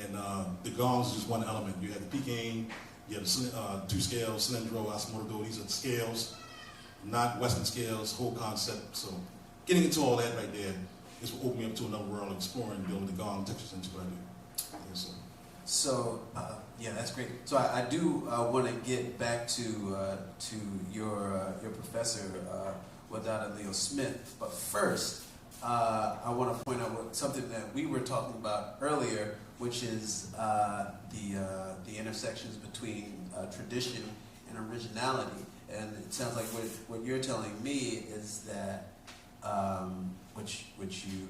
And the gongs is just one element. You have the Peking, you have the two scales, cylindro, osmodo. These are the scales, not Western scales, whole concept. So getting into all that right there is what opened me up to another world of exploring, building the gong textures into what I do. Yeah, so yeah, that's great. So I do want to get back to your professor, Wadada Leo Smith. But first, I want to point out something that we were talking about earlier, which is the intersections between tradition and originality. And it sounds like what you're telling me is that, which you,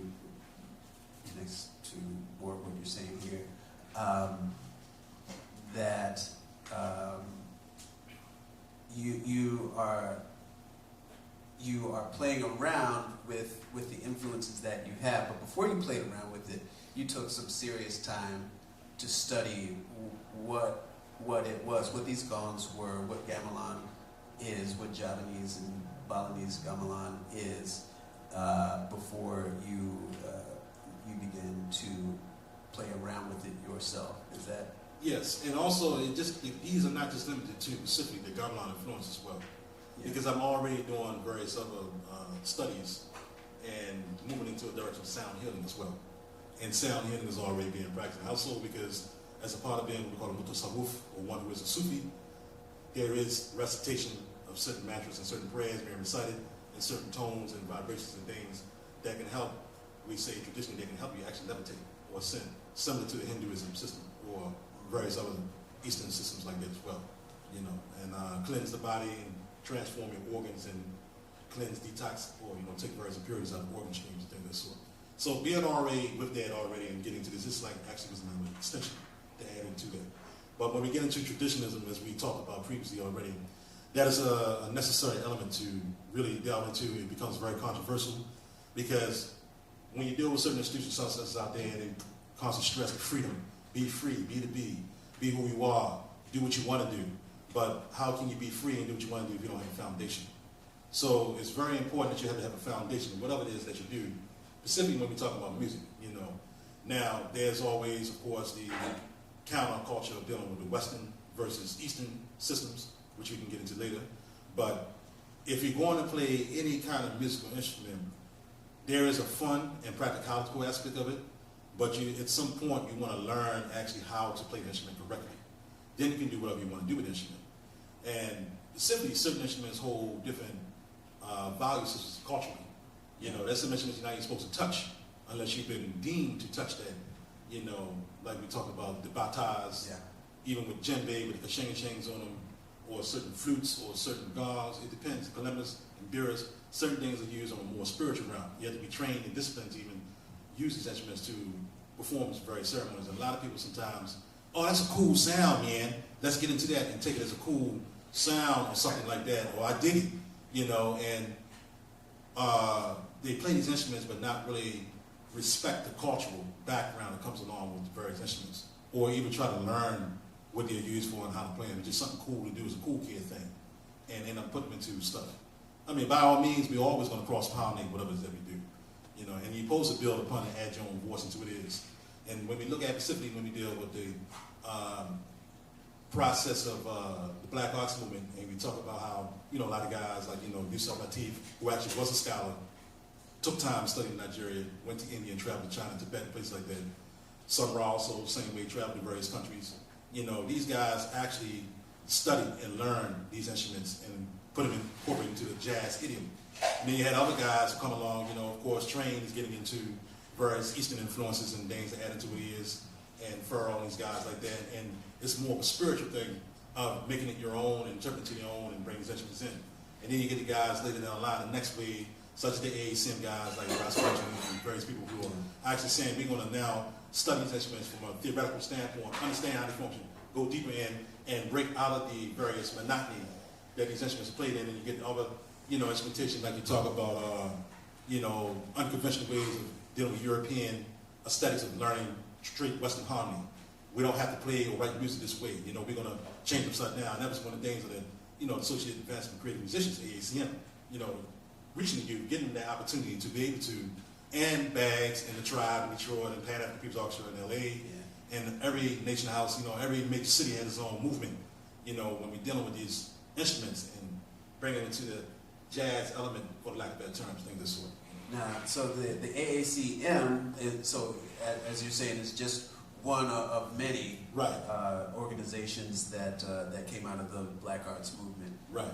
next to what you're saying here, that you are playing around with the influences that you have, but before you played around with it, you took some serious time to study what it was, what these gongs were, what gamelan is, what Javanese and Balinese gamelan is, before you begin to play around with it yourself. Is that? Yes, and also these are not just limited to specifically the gamelan influence as well. Yeah. Because I'm already doing various other studies and moving into a direction of sound healing as well. And sound healing is already being practiced. Also because as a part of being what we call a mutasawwuf, or one who is a Sufi, there is recitation of certain mantras and certain prayers being recited in certain tones and vibrations and things that can help, we say traditionally, they can help you actually levitate or ascend, similar to the Hinduism system or various other Eastern systems like that as well. You know, and cleanse the body and transform your organs and cleanse, detox, or take various impurities out of organ streams and things of that sort. So being already with that already and getting to this is like actually was an extension to add into that. But when we get into traditionalism, as we talked about previously already, that is a necessary element to really delve into. It becomes very controversial because when you deal with certain institutions such as out there, they constantly stress the freedom, be free, be who you are, do what you want to do. But how can you be free and do what you want to do if you don't have a foundation? So it's very important that you have to have a foundation, whatever it is that you do, specifically when we talk about music, Now, there's always, of course, the counterculture of dealing with the Western versus Eastern systems, which we can get into later. But if you're going to play any kind of musical instrument, there is a fun and practical aspect of it, but at some point you want to learn actually how to play the instrument correctly. Then you can do whatever you want to do with the instrument. And specifically, certain instruments hold different value systems culturally. There's some instruments you're not even supposed to touch unless you've been deemed to touch that. Like we talked about the batas, even with djembe, with the kashengashengs on them, or certain flutes, or certain gongs. It depends. Kalemas and biras, certain things are used on a more spiritual realm. You have to be trained in disciplines to even use these instruments to perform these various ceremonies. And a lot of people sometimes, oh, that's a cool sound, man. Let's get into that and take it as a cool sound or something like that. Or I dig it, and they play these instruments but not really respect the cultural background that comes along with the various instruments, or even try to learn what they're used for and how to play them. It's just something cool to do. It's a cool kid thing, and end up putting them into stuff. I mean, by all means, we're always going to cross-pollinate whatever it is that we do, and you're supposed to build upon and add your own voice into what it is. And when we look at, specifically when we deal with the process of the Black Arts movement, and we talk about how, a lot of guys like, Yusuf Latif, who actually was a scholar, took time studying Nigeria, went to India and traveled to China, Tibet, and places like that. Sun Ra also, same way, traveled to various countries. These guys actually studied and learned these instruments and incorporated into the jazz idiom. And then you had other guys who come along, of course, trained is getting into various Eastern influences and things that add into what he is, and Pharaoh and these guys like that. And it's more of a spiritual thing of making it your own, and interpreting it your own, and bringing these instruments in. And then you get the guys later down the line, the next wave, such as the ASM guys like Ross Fletcher and various people who are actually saying we're going to now study these instruments from a theoretical standpoint, understand how they function, go deeper in, and break out of the various monotony that these instruments are played in, and you get other, instrumentation like you talk about, unconventional ways of dealing with European aesthetics of learning straight Western harmony. We don't have to play or write music this way. We're going to change them upside down. And that was one of the things of the, Associated Advancement of Creative Musicians, AACM, reaching you, getting that opportunity to be able to, and Bags and the Tribe in Detroit and Pan African People's Orchestra in LA, and every Nation House, every major city has its own movement, when we're dealing with these instruments and bringing it into the jazz element, for lack of better terms, things of this sort. Now, so the AACM, as you're saying, is just one of many organizations that came out of the Black Arts movement. Right.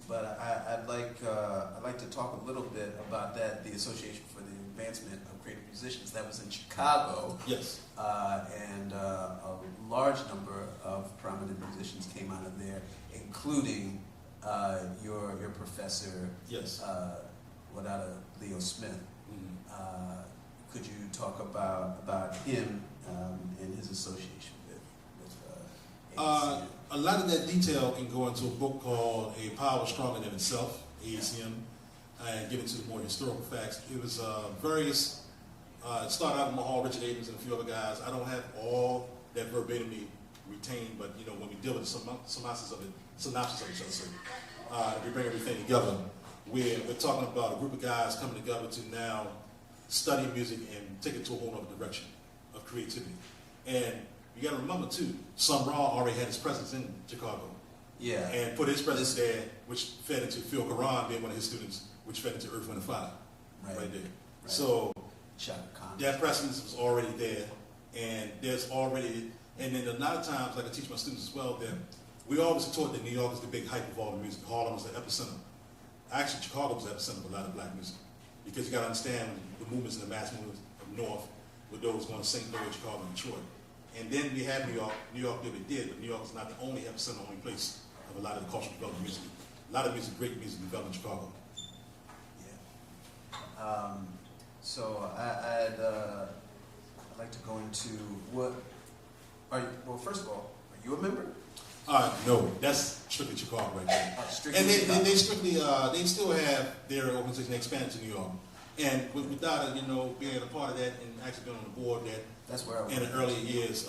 But I'd like to talk a little bit about that, the Association for the Advancement of Creative Musicians. That was in Chicago. Yes. And a large number of prominent musicians came out of there, including your professor. Yes. Leo Smith. Mm-hmm. Could you talk about him and his association with AACM? A lot of that detail can go into a book called A Power Stronger Than Itself, AACM, and get into the more historical facts. It was various, it started out with Mahal, Richard Abrams, and a few other guys. I don't have all that verbatimly retained, but when we deal with the synopsis of it, we bring everything together. We're talking about a group of guys coming together to now study music and take it to a whole other direction of creativity. And you got to remember too, Sun Ra already had his presence in Chicago. Yeah. And put his presence there, which fed into Phil Karan being one of his students, which fed into Earth, Wind, and Fire. Right there. Right. So that presence was already there, and there's already, and then a lot of times, like I teach my students as well, that we always taught that New York is the big hype of all the music. Harlem was the epicenter. Actually, Chicago was the epicenter of a lot of black music, because you got to understand the movements and the mass movements of North, with those going to St. Louis, Chicago, and Detroit. And then we had New York. New York did what it did, but New York is not the only epicenter, only place of a lot of the cultural development music. A lot of music, great music developed in Chicago. Yeah. So I'd like to go into what. Well, first of all, are you a member? No, that's strictly Chicago right there. And they strictly, they still have their organization expanded to New York. And without being a part of that and actually being on the board that's where I was in the earlier years,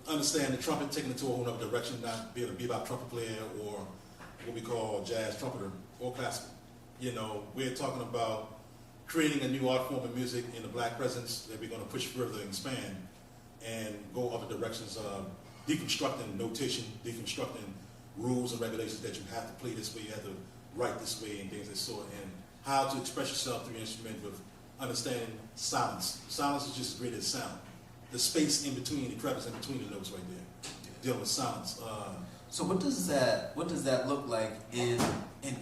understand the trumpet taking it to a whole other direction, not being a bebop trumpet player or what we call jazz trumpeter or classical. We're talking about creating a new art form of music in the black presence that we're going to push further and expand and go other directions of deconstructing notation, deconstructing rules and regulations that you have to play this way, you have to write this way, and things of that sort, and how to express yourself through your instrument with understanding silence. Silence is just as great as sound. The space in between, the crevice in between the notes right there, dealing with silence. So what does that look like in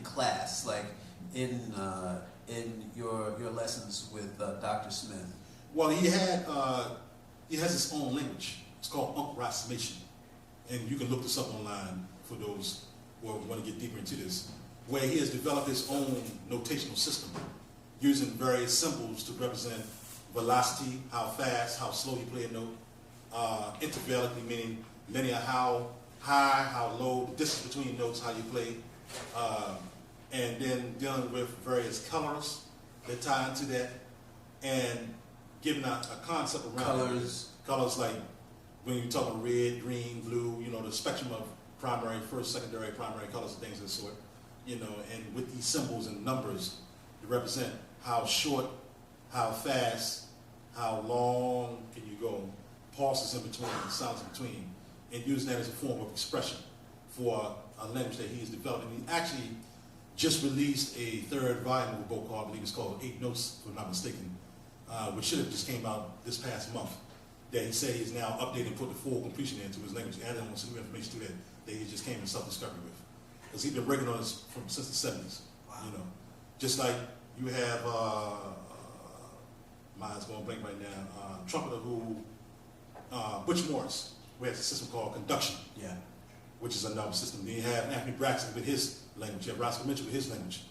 class, like in your lessons with Dr. Smith? Well, he has his own language. It's called approximation, and you can look this up online for those who want to get deeper into this, where he has developed his own notational system using various symbols to represent velocity, how fast, how slow you play a note, intervallically, meaning linear, how high, how low, the distance between notes, how you play, and then dealing with various colors that tie into that, and giving a concept around colors. Colors like when you're talking red, green, blue, the spectrum of primary, first, secondary, primary colors and things of the sort, and with these symbols and numbers to represent how short, how fast, how long can you go, pauses in between, sounds in between, and use that as a form of expression for a language that he's developed. And he actually just released a third volume of a book called, I believe it's called 8 Notes, if I'm not mistaken, which should have just came out this past month, that he said he's now updated and put the full completion into his language, added on some new information to that he just came in self-discovery with. Because he's been working on this since the 70s. Wow. Just like you have, mine's going blank right now, trumpeter Butch Morris, who has a system called conduction, which is another system. Then you have Anthony Braxton with his language, you have Roscoe Mitchell with his language.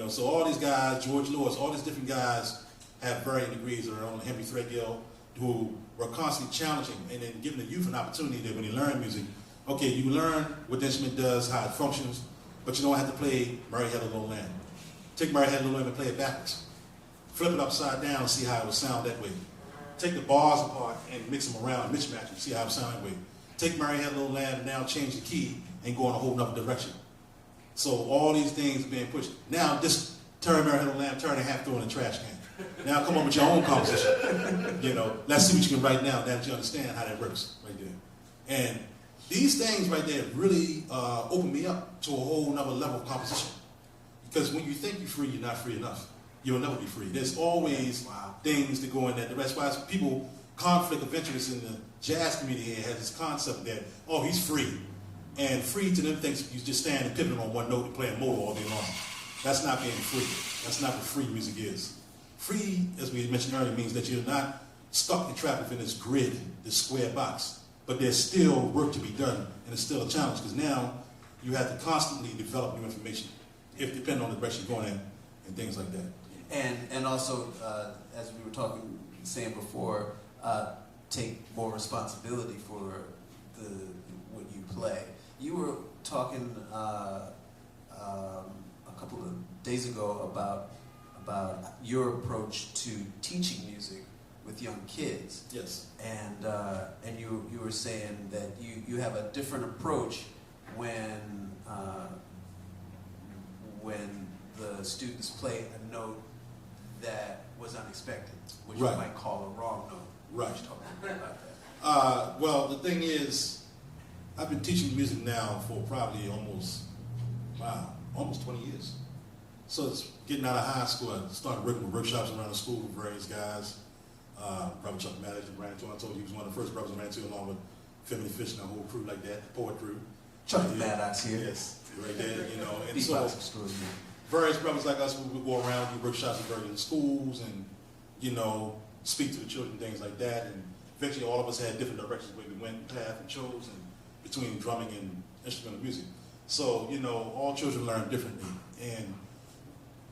So all these guys, George Lewis, all these different guys have varying degrees of their own. Henry Threadgill, who were constantly challenging and then giving the youth an opportunity that when they learn music, okay, you learn what the instrument does, how it functions, but you don't have to play Mary Had a Little Lamb. Take Mary Had a Little Lamb and play it backwards. Flip it upside down and see how it would sound that way. Take the bars apart and mix them around and mismatch them, see how it would sound that way. Take Mary Had a Little Lamb and now change the key and go in a whole nother direction. So all these things are being pushed. Now just turn Mary Had a Little Lamb, turn it half, throw it in the trash can. Now come up with your own composition. You know, let's see what you can write down now that you understand how that works right there. And these things right there really open me up to a whole nother level of composition. Because when you think you're free, you're not free enough. You'll never be free. There's always things that go in that. That's why people, conflict of interest in the jazz community here has this concept that, oh, he's free. And free to them thinks you just stand and pivot on one note and play a motor all day long. That's not being free. That's not what free music is. Free, as we mentioned earlier, means that you're not stuck and trapped within this grid, this square box. But there's still work to be done, and it's still a challenge, because now you have to constantly develop new information, if depending on the direction you're going in, and things like that. And also, as we were saying before, take more responsibility for what you play. You were talking a couple of days ago about your approach to teaching music with young kids. Yes. And you were saying that you have a different approach when the students play a note that was unexpected, which right. you might call a wrong note. Right. Just talk about that. Well, the thing is, I've been teaching music now for probably almost 20 years. So it's getting out of high school, I started working with workshops around the school with various guys. Brother Chuck Maddox ran into, I told you he was one of the first brothers I ran into, along with Finley Fish and a whole crew like that, the poet crew. Chuck Maddox here. Yes, right there, you know. And These so stories, man. various brothers like us, we would go around, do workshops in various schools and, you know, speak to the children, things like that. And eventually all of us had different directions where we went, path, and chose, and between drumming and instrumental music. So, you know, all children learn differently. And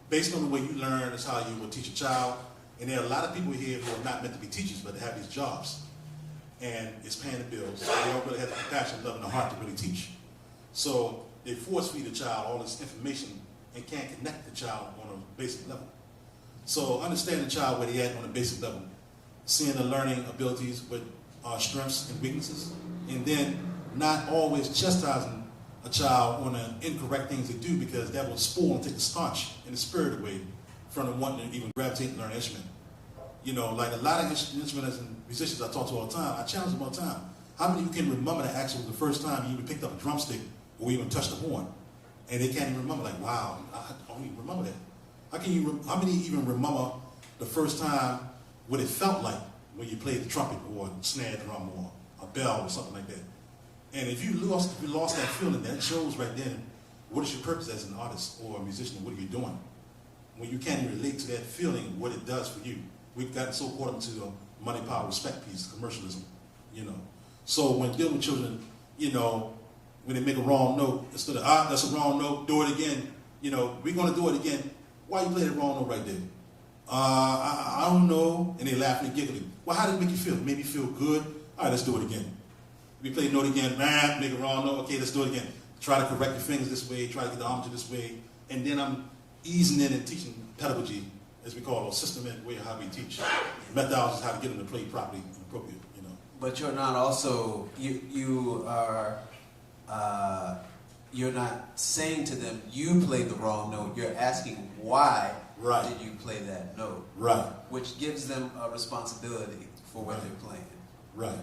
based on the way you learn is how you will teach a child. And there are a lot of people here who are not meant to be teachers, but they have these jobs. And it's paying the bills. So they don't really have the compassion, love, and the heart to really teach. So they force feed the child all this information and can't connect the child on a basic level. So understanding the child where they at on a basic level, seeing the learning abilities with strengths and weaknesses, and then not always chastising a child on the incorrect things they do, because that will spoil and take the starch and the spirit away from them wanting to even gravitate and learn an instrument. You know, like a lot of instrumentalists and musicians I talk to all the time, I challenge them all the time. How many of you can remember that actually the first time you even picked up a drumstick or even touched a horn? And they can't even remember, like, wow, I don't even remember that. How many even remember the first time what it felt like when you played the trumpet or a snare drum or a bell or something like that? And if you lost that feeling, that shows right then what is your purpose as an artist or a musician, what are you doing? When you can't relate to that feeling, what it does for you. We've gotten so caught into the money, power, respect piece, commercialism, you know. So when dealing with children, you know, when they make a wrong note, instead of, that's a wrong note, do it again. You know, we're going to do it again. Why you play the wrong note right there? I don't know. And they laughing and giggling. Well, how did it make you feel? It made me feel good. All right, let's do it again. We play the note again, make a wrong note. Okay, let's do it again. Try to correct your fingers this way. Try to get the arm to this way. And then I'm easing in and teaching pedagogy, as we call it, a systematic way of how we teach. Methodologies, how to get them to play properly and appropriate, you know. But you're not also, you're not saying to them, you played the wrong note. You're asking, why did you play that note? Right. Which gives them a responsibility for what they're playing. Right.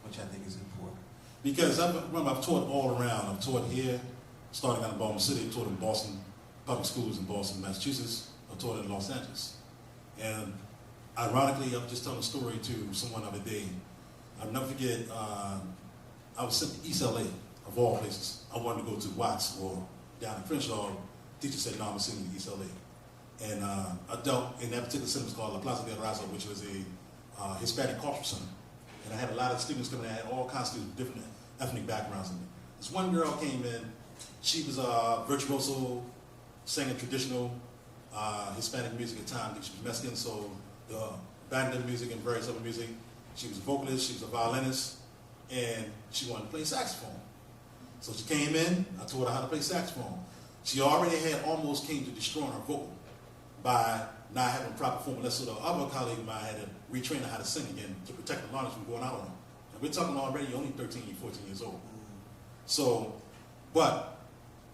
Which I think is important. Because I've taught all around. I've taught here, starting out in Baltimore City, taught in Boston, public schools in Boston, Massachusetts. I taught in Los Angeles. And ironically, I was just telling a story to someone the other day. I'll never forget, I was sent to East LA, of all places. I wanted to go to Watts or down in Crenshaw. The teacher said, no, I'm sending you to East LA. And I dealt in that particular center, was called La Plaza del Razo, which was a Hispanic cultural center. And I had a lot of students coming in, I had all kinds of different ethnic backgrounds in it. This one girl came in, she was a virtuoso, singing traditional Hispanic music at the time. She was Mexican, so the banda music and various other music. She was a vocalist, she was a violinist, and she wanted to play saxophone. So she came in, I taught her how to play saxophone. She already had almost came to destroying her vocal by not having proper formula. So the other colleague of mine had to retrain her how to sing again to protect the lungs from going out on her. And we're talking already only 13, 14 years old. So, but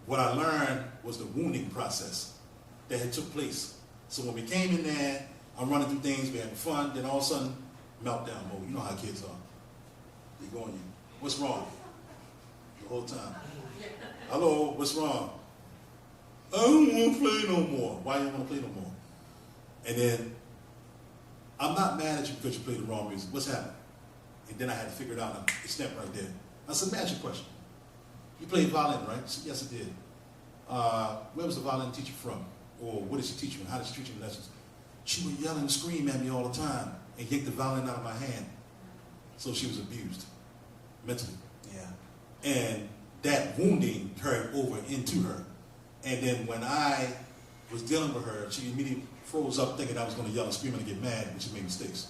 what I learned was the wounding process that had took place. So when we came in there, I'm running through things, we're having fun, then all of a sudden, meltdown mode. You know how kids are. They go on you. What's wrong? The whole time. Hello, what's wrong? I don't want to play no more. Why you don't want to play no more? And then, I'm not mad at you because you played the wrong music. What's happening? And then I had to figure it out. And it snapped right there. I said, magic question. You played violin, right? She said, yes, I did. Where was the violin teacher from? Or what did she teach you? How did she teach you lessons? She would yell and scream at me all the time and yank the violin out of my hand. So she was abused mentally. Yeah. And that wounding carried over into her. And then when I was dealing with her, she immediately froze up thinking I was going to yell and scream and get mad when she made mistakes.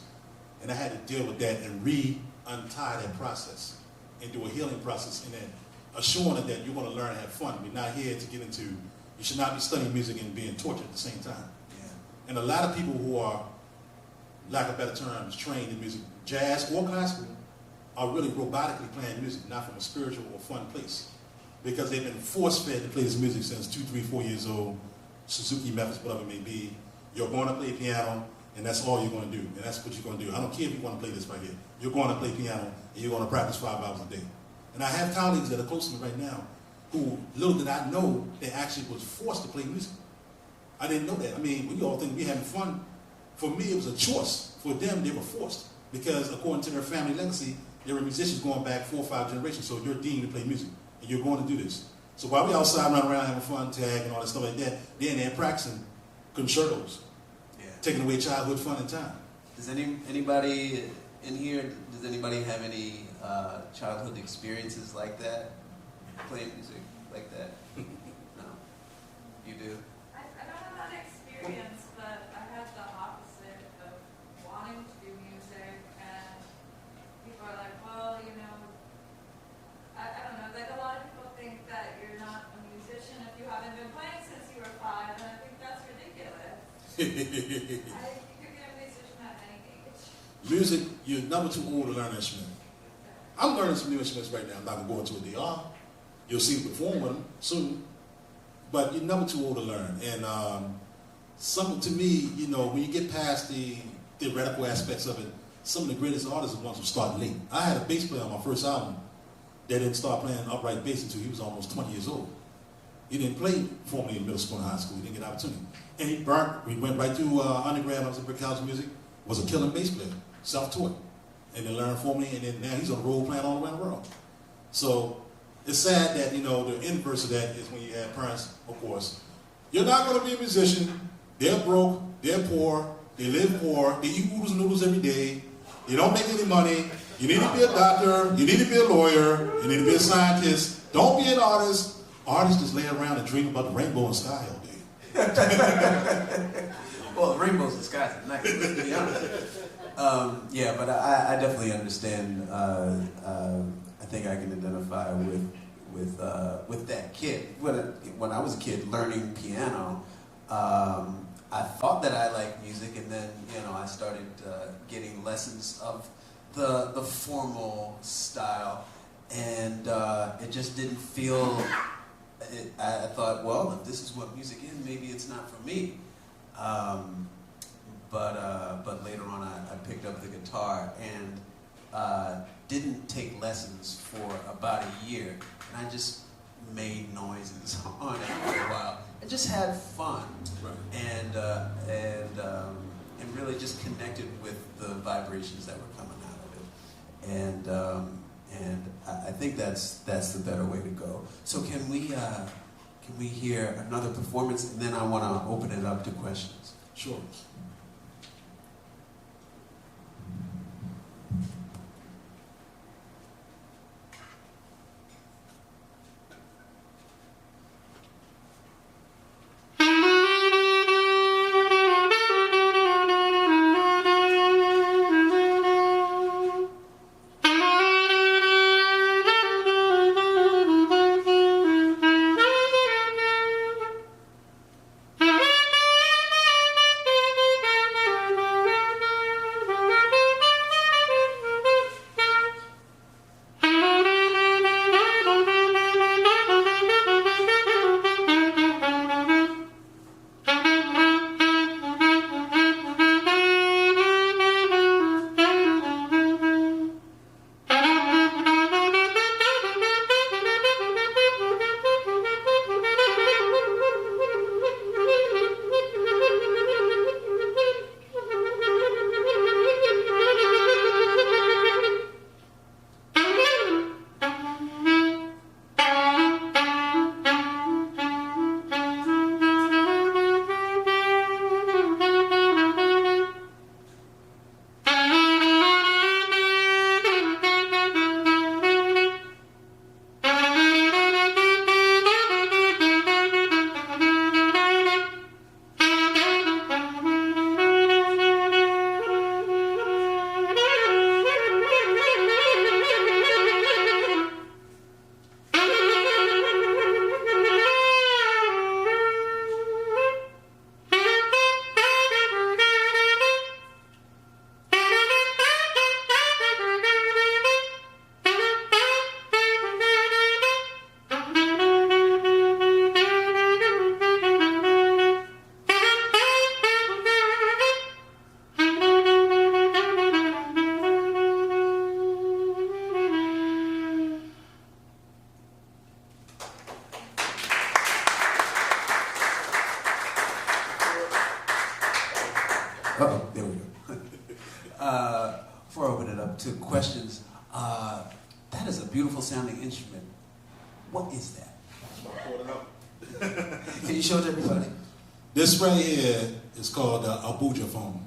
And I had to deal with that and untie that process and do a healing process and then assuring her that you're going to learn to have fun. We're not here to get into, you should not be studying music and being tortured at the same time. Yeah. And a lot of people who are, lack of better terms, trained in music, jazz or classical, are really robotically playing music, not from a spiritual or fun place. Because they've been force-fed to play this music since 2, 3, 4 years old, Suzuki methods, whatever it may be. You're going to play piano, and that's all you're going to do, and that's what you're going to do. I don't care if you want to play this right here. You're going to play piano, and you're going to practice 5 hours a day. And I have colleagues that are close to me right now who, little did I know, they actually was forced to play music. I didn't know that. I mean, we all think we're having fun. For me, it was a choice. For them, they were forced. Because according to their family legacy, they were musicians going back 4 or 5 generations, so you're deemed to play music, and you're going to do this. So while we outside running around having fun, tag, and all that stuff like that, they're in there practicing concertos, taking away childhood fun and time. Does anybody in here, does anybody have any childhood experiences like that? Playing music like that? No? You do? I don't have that experience, but I had the opposite of wanting to do music, and people are like, well, you know, I don't know, like a lot of people think that you're not a musician if you haven't been playing since you were 5, and I think that's ridiculous. You could be a musician at any age. Music, you're never too old to learn an instrument. I'm learning some new instruments right now. I'm not going to go into a DR. You'll see me perform with them soon. But you're never too old to learn. And some, to me, you know, when you get past the theoretical aspects of it, some of the greatest artists are the ones who start late. I had a bass player on my first album that didn't start playing upright bass until he was almost 20 years old. He didn't play formally in middle school and high school. He didn't get an opportunity. And he burnt. We went right through undergrad. I was in Brick House Music. Was a killing bass player, self-taught. And then learned formally, and then now he's on the road playing all around the world. So it's sad that, you know, the inverse of that is when you have parents, of course. You're not going to be a musician. They're broke. They're poor. They live poor. They eat oodles and noodles every day. They don't make any money. You need to be a doctor. You need to be a lawyer. You need to be a scientist. Don't be an artist. Artists just lay around and dream about the rainbow and sky all day. Well, the rainbows and skies at night, to be honest. Yeah, but I definitely understand. I think I can identify with that kid. When I was a kid learning piano, I thought that I liked music, and then I started getting lessons of the formal style, and it just didn't feel. I thought, well, if this is what music is, maybe it's not for me. But later on, I picked up the guitar and didn't take lessons for about a year, and I just made noises on it for a while and just had fun, right. and really just connected with the vibrations that were coming out of it, and I think that's the better way to go. So can we hear another performance, and then I want to open it up to questions. Sure. Uh-oh, there we go. Before I open it up to questions, that is a beautiful sounding instrument. What is that? Can you show it to everybody? This right here is called the Abuja phone.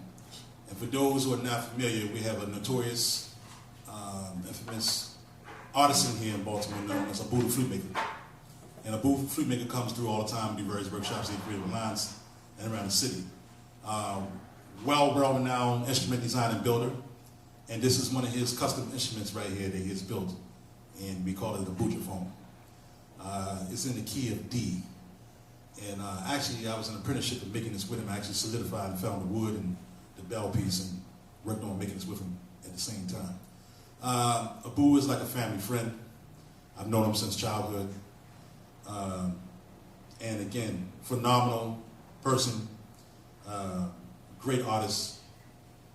And for those who are not familiar, we have a notorious, infamous artisan here in Baltimore known as a Buddha flute maker. And a Buddha flute maker comes through all the time, do various workshops in creative lines and around the city. Well-renowned instrument designer and builder. And this is one of his custom instruments right here that he has built. And we call it the Abuja phone. It's in the key of D. And actually, I was in an apprenticeship of making this with him. I actually solidified and found the wood and the bell piece and worked on making this with him at the same time. Abu is like a family friend. I've known him since childhood. And again, phenomenal person, great artist,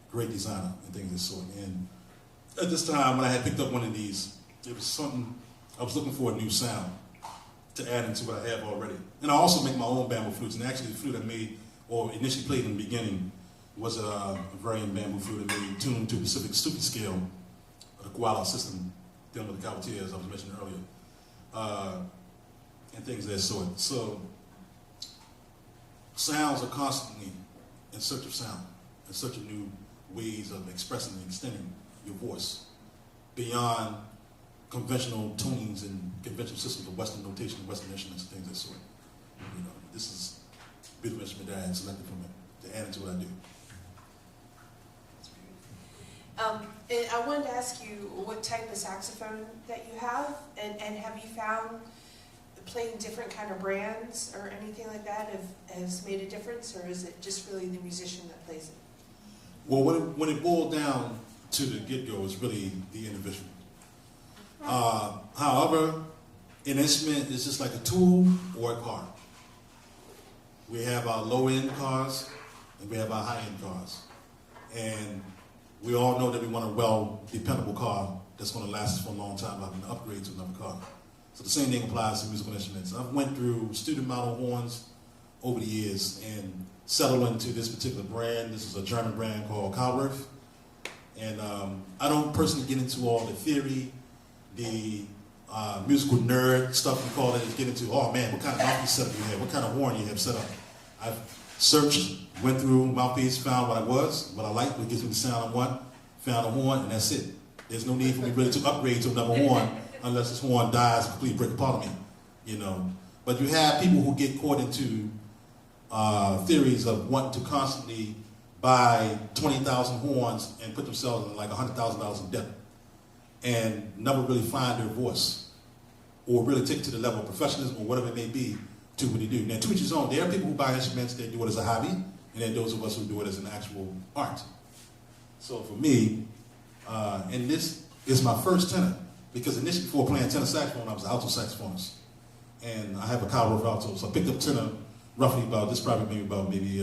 great designer, and things of this sort. And at this time, when I had picked up one of these, it was something, I was looking for a new sound to add into what I have already. And I also make my own bamboo flutes. And actually, the flute I made, or initially played in the beginning, was a variant bamboo flute I made tuned to Pacific Stupi scale, the koala system, dealing with the cavaliers, as I was mentioning earlier, and things of that sort. So, sounds are constantly in search of sound, in search of new ways of expressing and extending your voice beyond conventional tunings and conventional systems of Western notation and Western instruments and things of that sort. You know, this is a beautiful instrument that I had selected from it to add into what I do. And I wanted to ask you what type of saxophone that you have, and have you found playing different kind of brands or anything like that has made a difference, or is it just really the musician that plays it? Well, when it boiled down to the get-go, it's really the individual. However, an instrument is just like a tool or a car. We have our low-end cars and we have our high-end cars. And we all know that we want a well-dependable car that's going to last us for a long time rather than upgrade to another car. So the same thing applies to musical instruments. I've went through student model horns over the years and settled into this particular brand. This is a German brand called Cowworth. And I don't personally get into all the theory, the musical nerd stuff we call it, is get into, oh man, what kind of mouthpiece setup you have, what kind of horn you have set up. I've searched, went through mouthpiece, found what I liked, what gives me the sound I want, found a horn, and that's it. There's no need for me really to upgrade to another horn unless this horn dies and completely break apart on me, you know. But you have people who get caught into theories of wanting to constantly buy 20,000 horns and put themselves in like $100,000 in debt and never really find their voice or really take it to the level of professionalism or whatever it may be to what they do. Now, to each his own. There are people who buy instruments, they do it as a hobby, and then those of us who do it as an actual art. So for me, and this is my first tenor, because initially before playing tenor saxophone, I was an alto saxophonist. And I have a Cowworth alto, so I picked up tenor roughly about, this probably maybe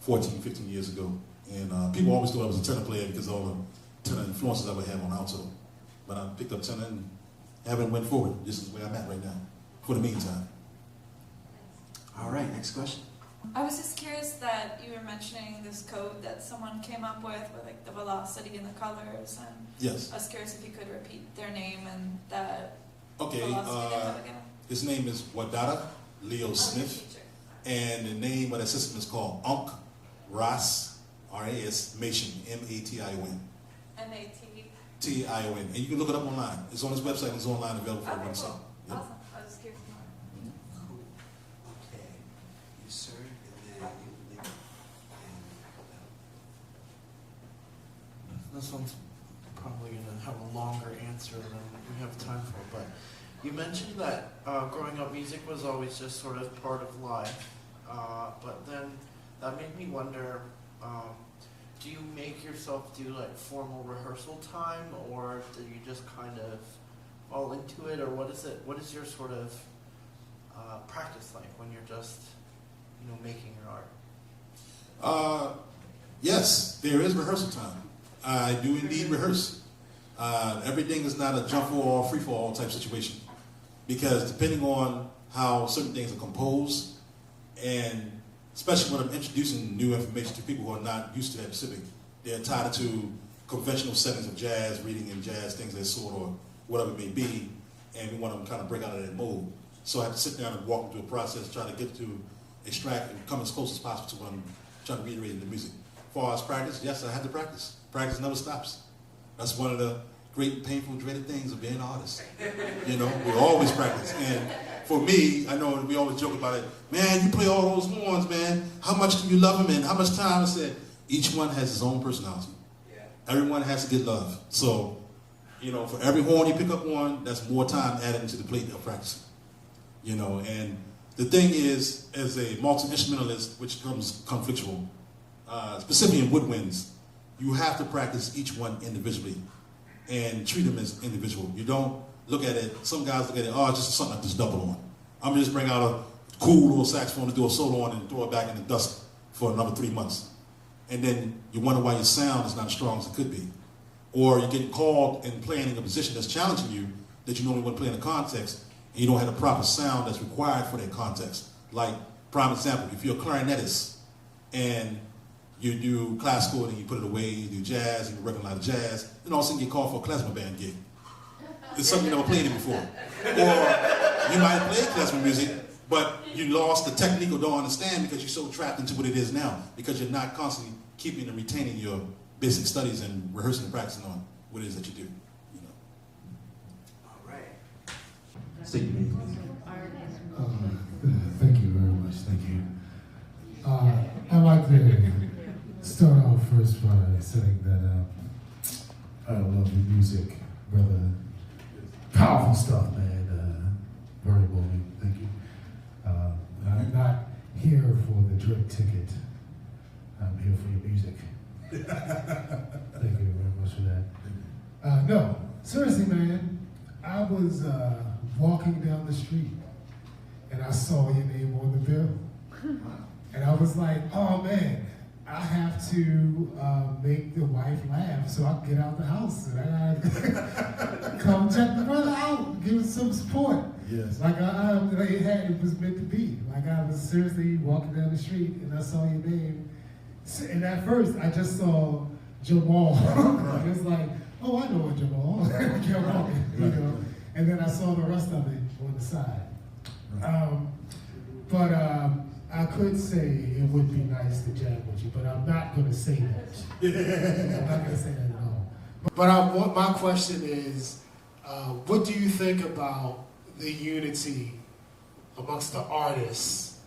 14, 15 years ago. And people always thought I was a tenor player because of all the tenor influences I would have on alto. But I picked up tenor and haven't went forward. This is where I'm at right now, for the meantime. All right, next question. I was just curious that you were mentioning this code that someone came up with like the velocity and the colors, and Yes. I was curious if you could repeat their name and that Okay, velocity they have again. his name is Wadada Leo Smith, Teacher. and the name of the system is called Ankh Ras, R-A-S, Mation, M-A-T-I-O-N. M-A-T. T-I-O-N. And you can look it up online. It's on his website, it's online, available for Okay, everyone to see. cool. Yep. Awesome. I was just curious more. Cool. Okay. You, sir, and then you, Leo. This one's probably going to have a longer answer than we have time for, but you mentioned that growing up music was always just sort of part of life, but then that made me wonder, do you make yourself do like formal rehearsal time, or do you just kind of fall into it, or what is your sort of practice like when you're just, making your art? Yes, there is rehearsal time. I do indeed rehearse. Everything is not a jump fall or free fall type situation, because depending on how certain things are composed and especially when I'm introducing new information to people who are not used to that specific. They're tied to conventional settings of jazz, reading and jazz, things of that sort, or whatever it may be, and we want them to kind of break out of that mold. So I have to sit down and walk them through a process, try to get to extract and come as close as possible to what I'm trying to reiterate in the music. As far as practice, yes, I have to practice. Practice never stops. That's one of the great, painful, dreaded things of being an artist. You know, we always practice. And for me, I know we always joke about it. Man, you play all those horns, man. How much do you love them and how much time? I said, each one has its own personality. Yeah. Everyone has to get love. So, you know, for every horn you pick up on, that's more time added into the plate of practicing. You know, and the thing is, as a multi-instrumentalist, which becomes conflictual, specifically in woodwinds, you have to practice each one individually and treat them as individual. You don't look at it, some guys look at it, oh, it's just something I just double on. I'm gonna just bring out a cool little saxophone to do a solo on and throw it back in the dust for another 3 months. And then you wonder why your sound is not as strong as it could be. Or you're getting called and playing in a position that's challenging you that you normally wouldn't play in a context, and you don't have the proper sound that's required for that context. Like, prime example, if you're a clarinetist and you do classical and you put it away, you do jazz, and you work a lot of jazz, then all of a sudden you get called for a klezmer band gig. It's something you never played in before. Or you might play klezmer music, but you lost the technique or don't understand because you're so trapped into what it is now, because you're not constantly keeping and retaining your basic studies and rehearsing and practicing on what it is that you do. You know. All right. State your name, Thank you very much. Thank you. I'd like to start off first by saying that I love your music, brother. Powerful stuff, man. Very moving. Thank you. I'm not here for the drink ticket. I'm here for your music. Thank you very much for that. No, seriously, man. I was walking down the street and I saw your name on the bill. And I was like, oh man, I have to make the wife laugh so I can get out the house. And I gotta come check the brother out, give him some support. Yes. Like it was meant to be. Like I was seriously walking down the street and I saw your name. And at first I just saw Jamal. I was like, oh, I know a Jamal. I kept walking, you know. And then I saw the rest of it on the side. But I could say it would be nice to jam with you, but I'm not going to say that. I'm not going to say that at all. But my question is, what do you think about the unity amongst the artists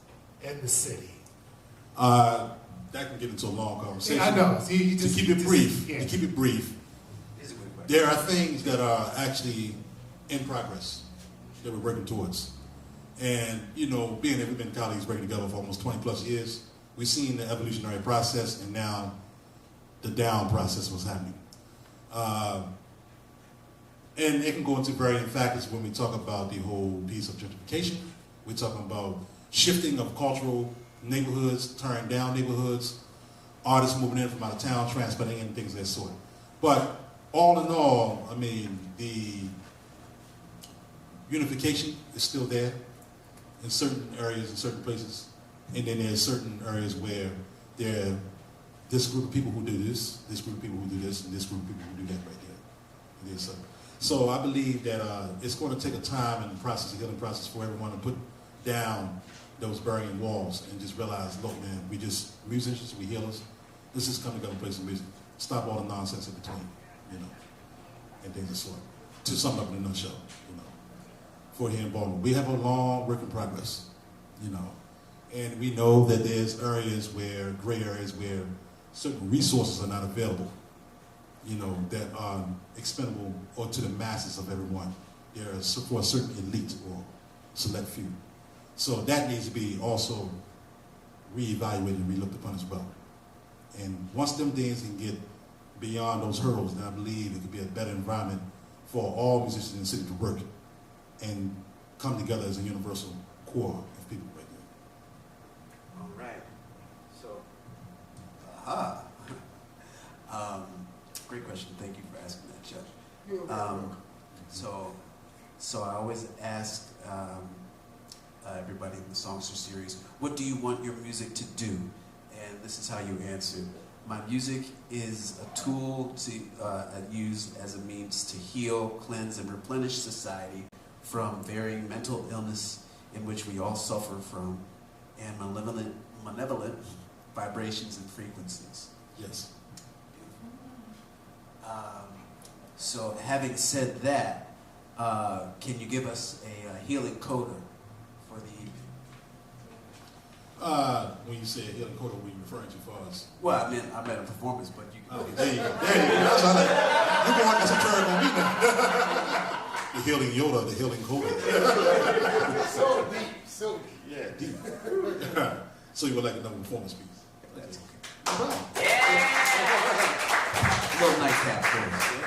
in the city? That can get into a long conversation. Yeah, I know. So you to keep it brief, there are things that are actually in progress that we're working towards. And, you know, being that we've been colleagues working together for almost 20 plus years, we've seen the evolutionary process and now the down process was happening. And it can go into varying factors when we talk about the whole piece of gentrification. We're talking about shifting of cultural neighborhoods, tearing down neighborhoods, artists moving in from out of town, transplanting in, things of that sort. But all in all, I mean, the unification is still there in certain areas, in certain places. And then there's certain areas where there are this group of people who do this group of people who do this, and this group of people who do that right there. And so I believe that it's going to take a time and process, a healing process for everyone to put down those burying walls and just realize, look, man, we just musicians, we healers. Let's just come together and play some music. Stop all the nonsense in between, you know, and things of the sort. To sum up in a nutshell, you know, for here in Baltimore, we have a long work in progress, you know, and we know that there's areas where, gray areas where certain resources are not available, you know, that are expendable or to the masses of everyone. There is for a certain elite or select few. So that needs to be also reevaluated and relooked upon as well. And once them things can get beyond those hurdles, then I believe it could be a better environment for all musicians in the city to work and come together as a universal core of people right there. All right. So, Great question. Thank you for asking that, Chuck. So I always ask everybody in the Songster series, what do you want your music to do? And this is how you answered. My music is a tool to use as a means to heal, cleanse, and replenish society from varying mental illness in which we all suffer from, and malevolent vibrations and frequencies. Yes. So having said that, can you give us a healing coda for the evening? When you say a healing coda, what are you referring to far as? Well, I meant a performance, but you can. Okay, there you go. There you go. That's what I like. You're going to esoteric on me now. The healing Yoda, the healing coda. So deep, so deep. Yeah, deep. So you would like another performance piece? That's okay. All right. A little nightcap for us.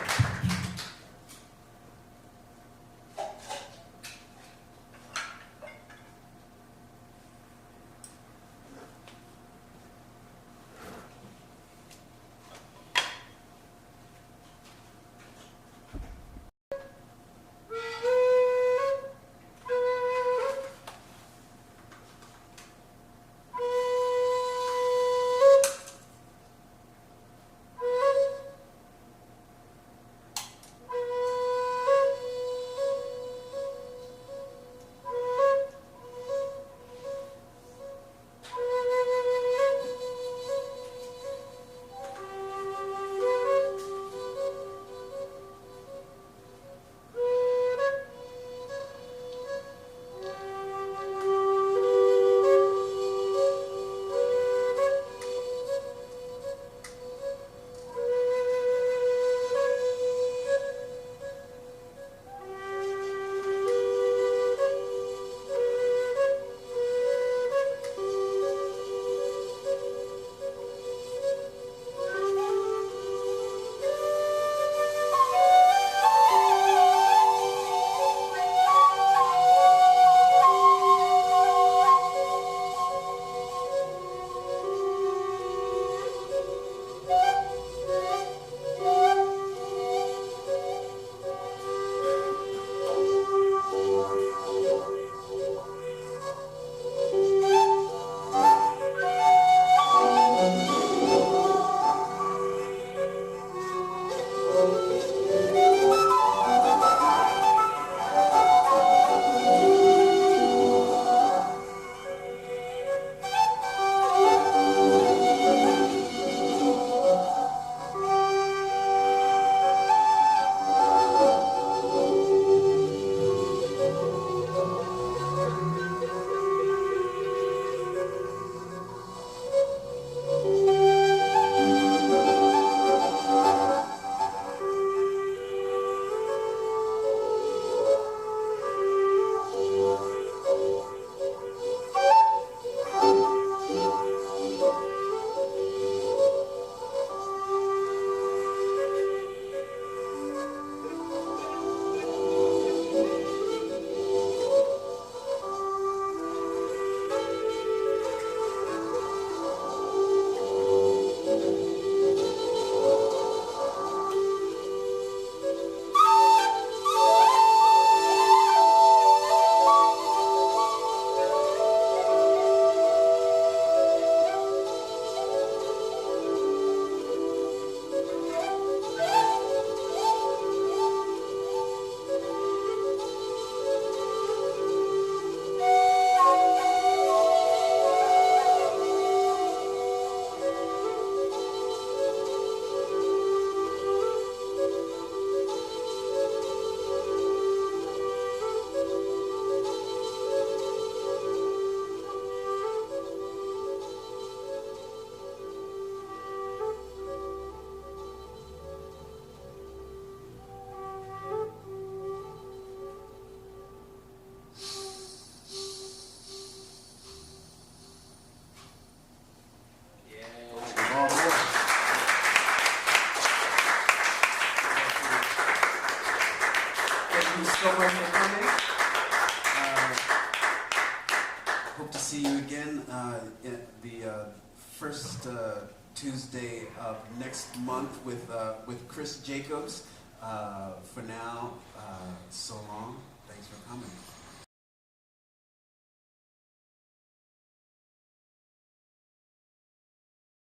so much for coming. Hope to see you again in the first Tuesday of next month with Chris Jacobs. For now, so long. Thanks for coming.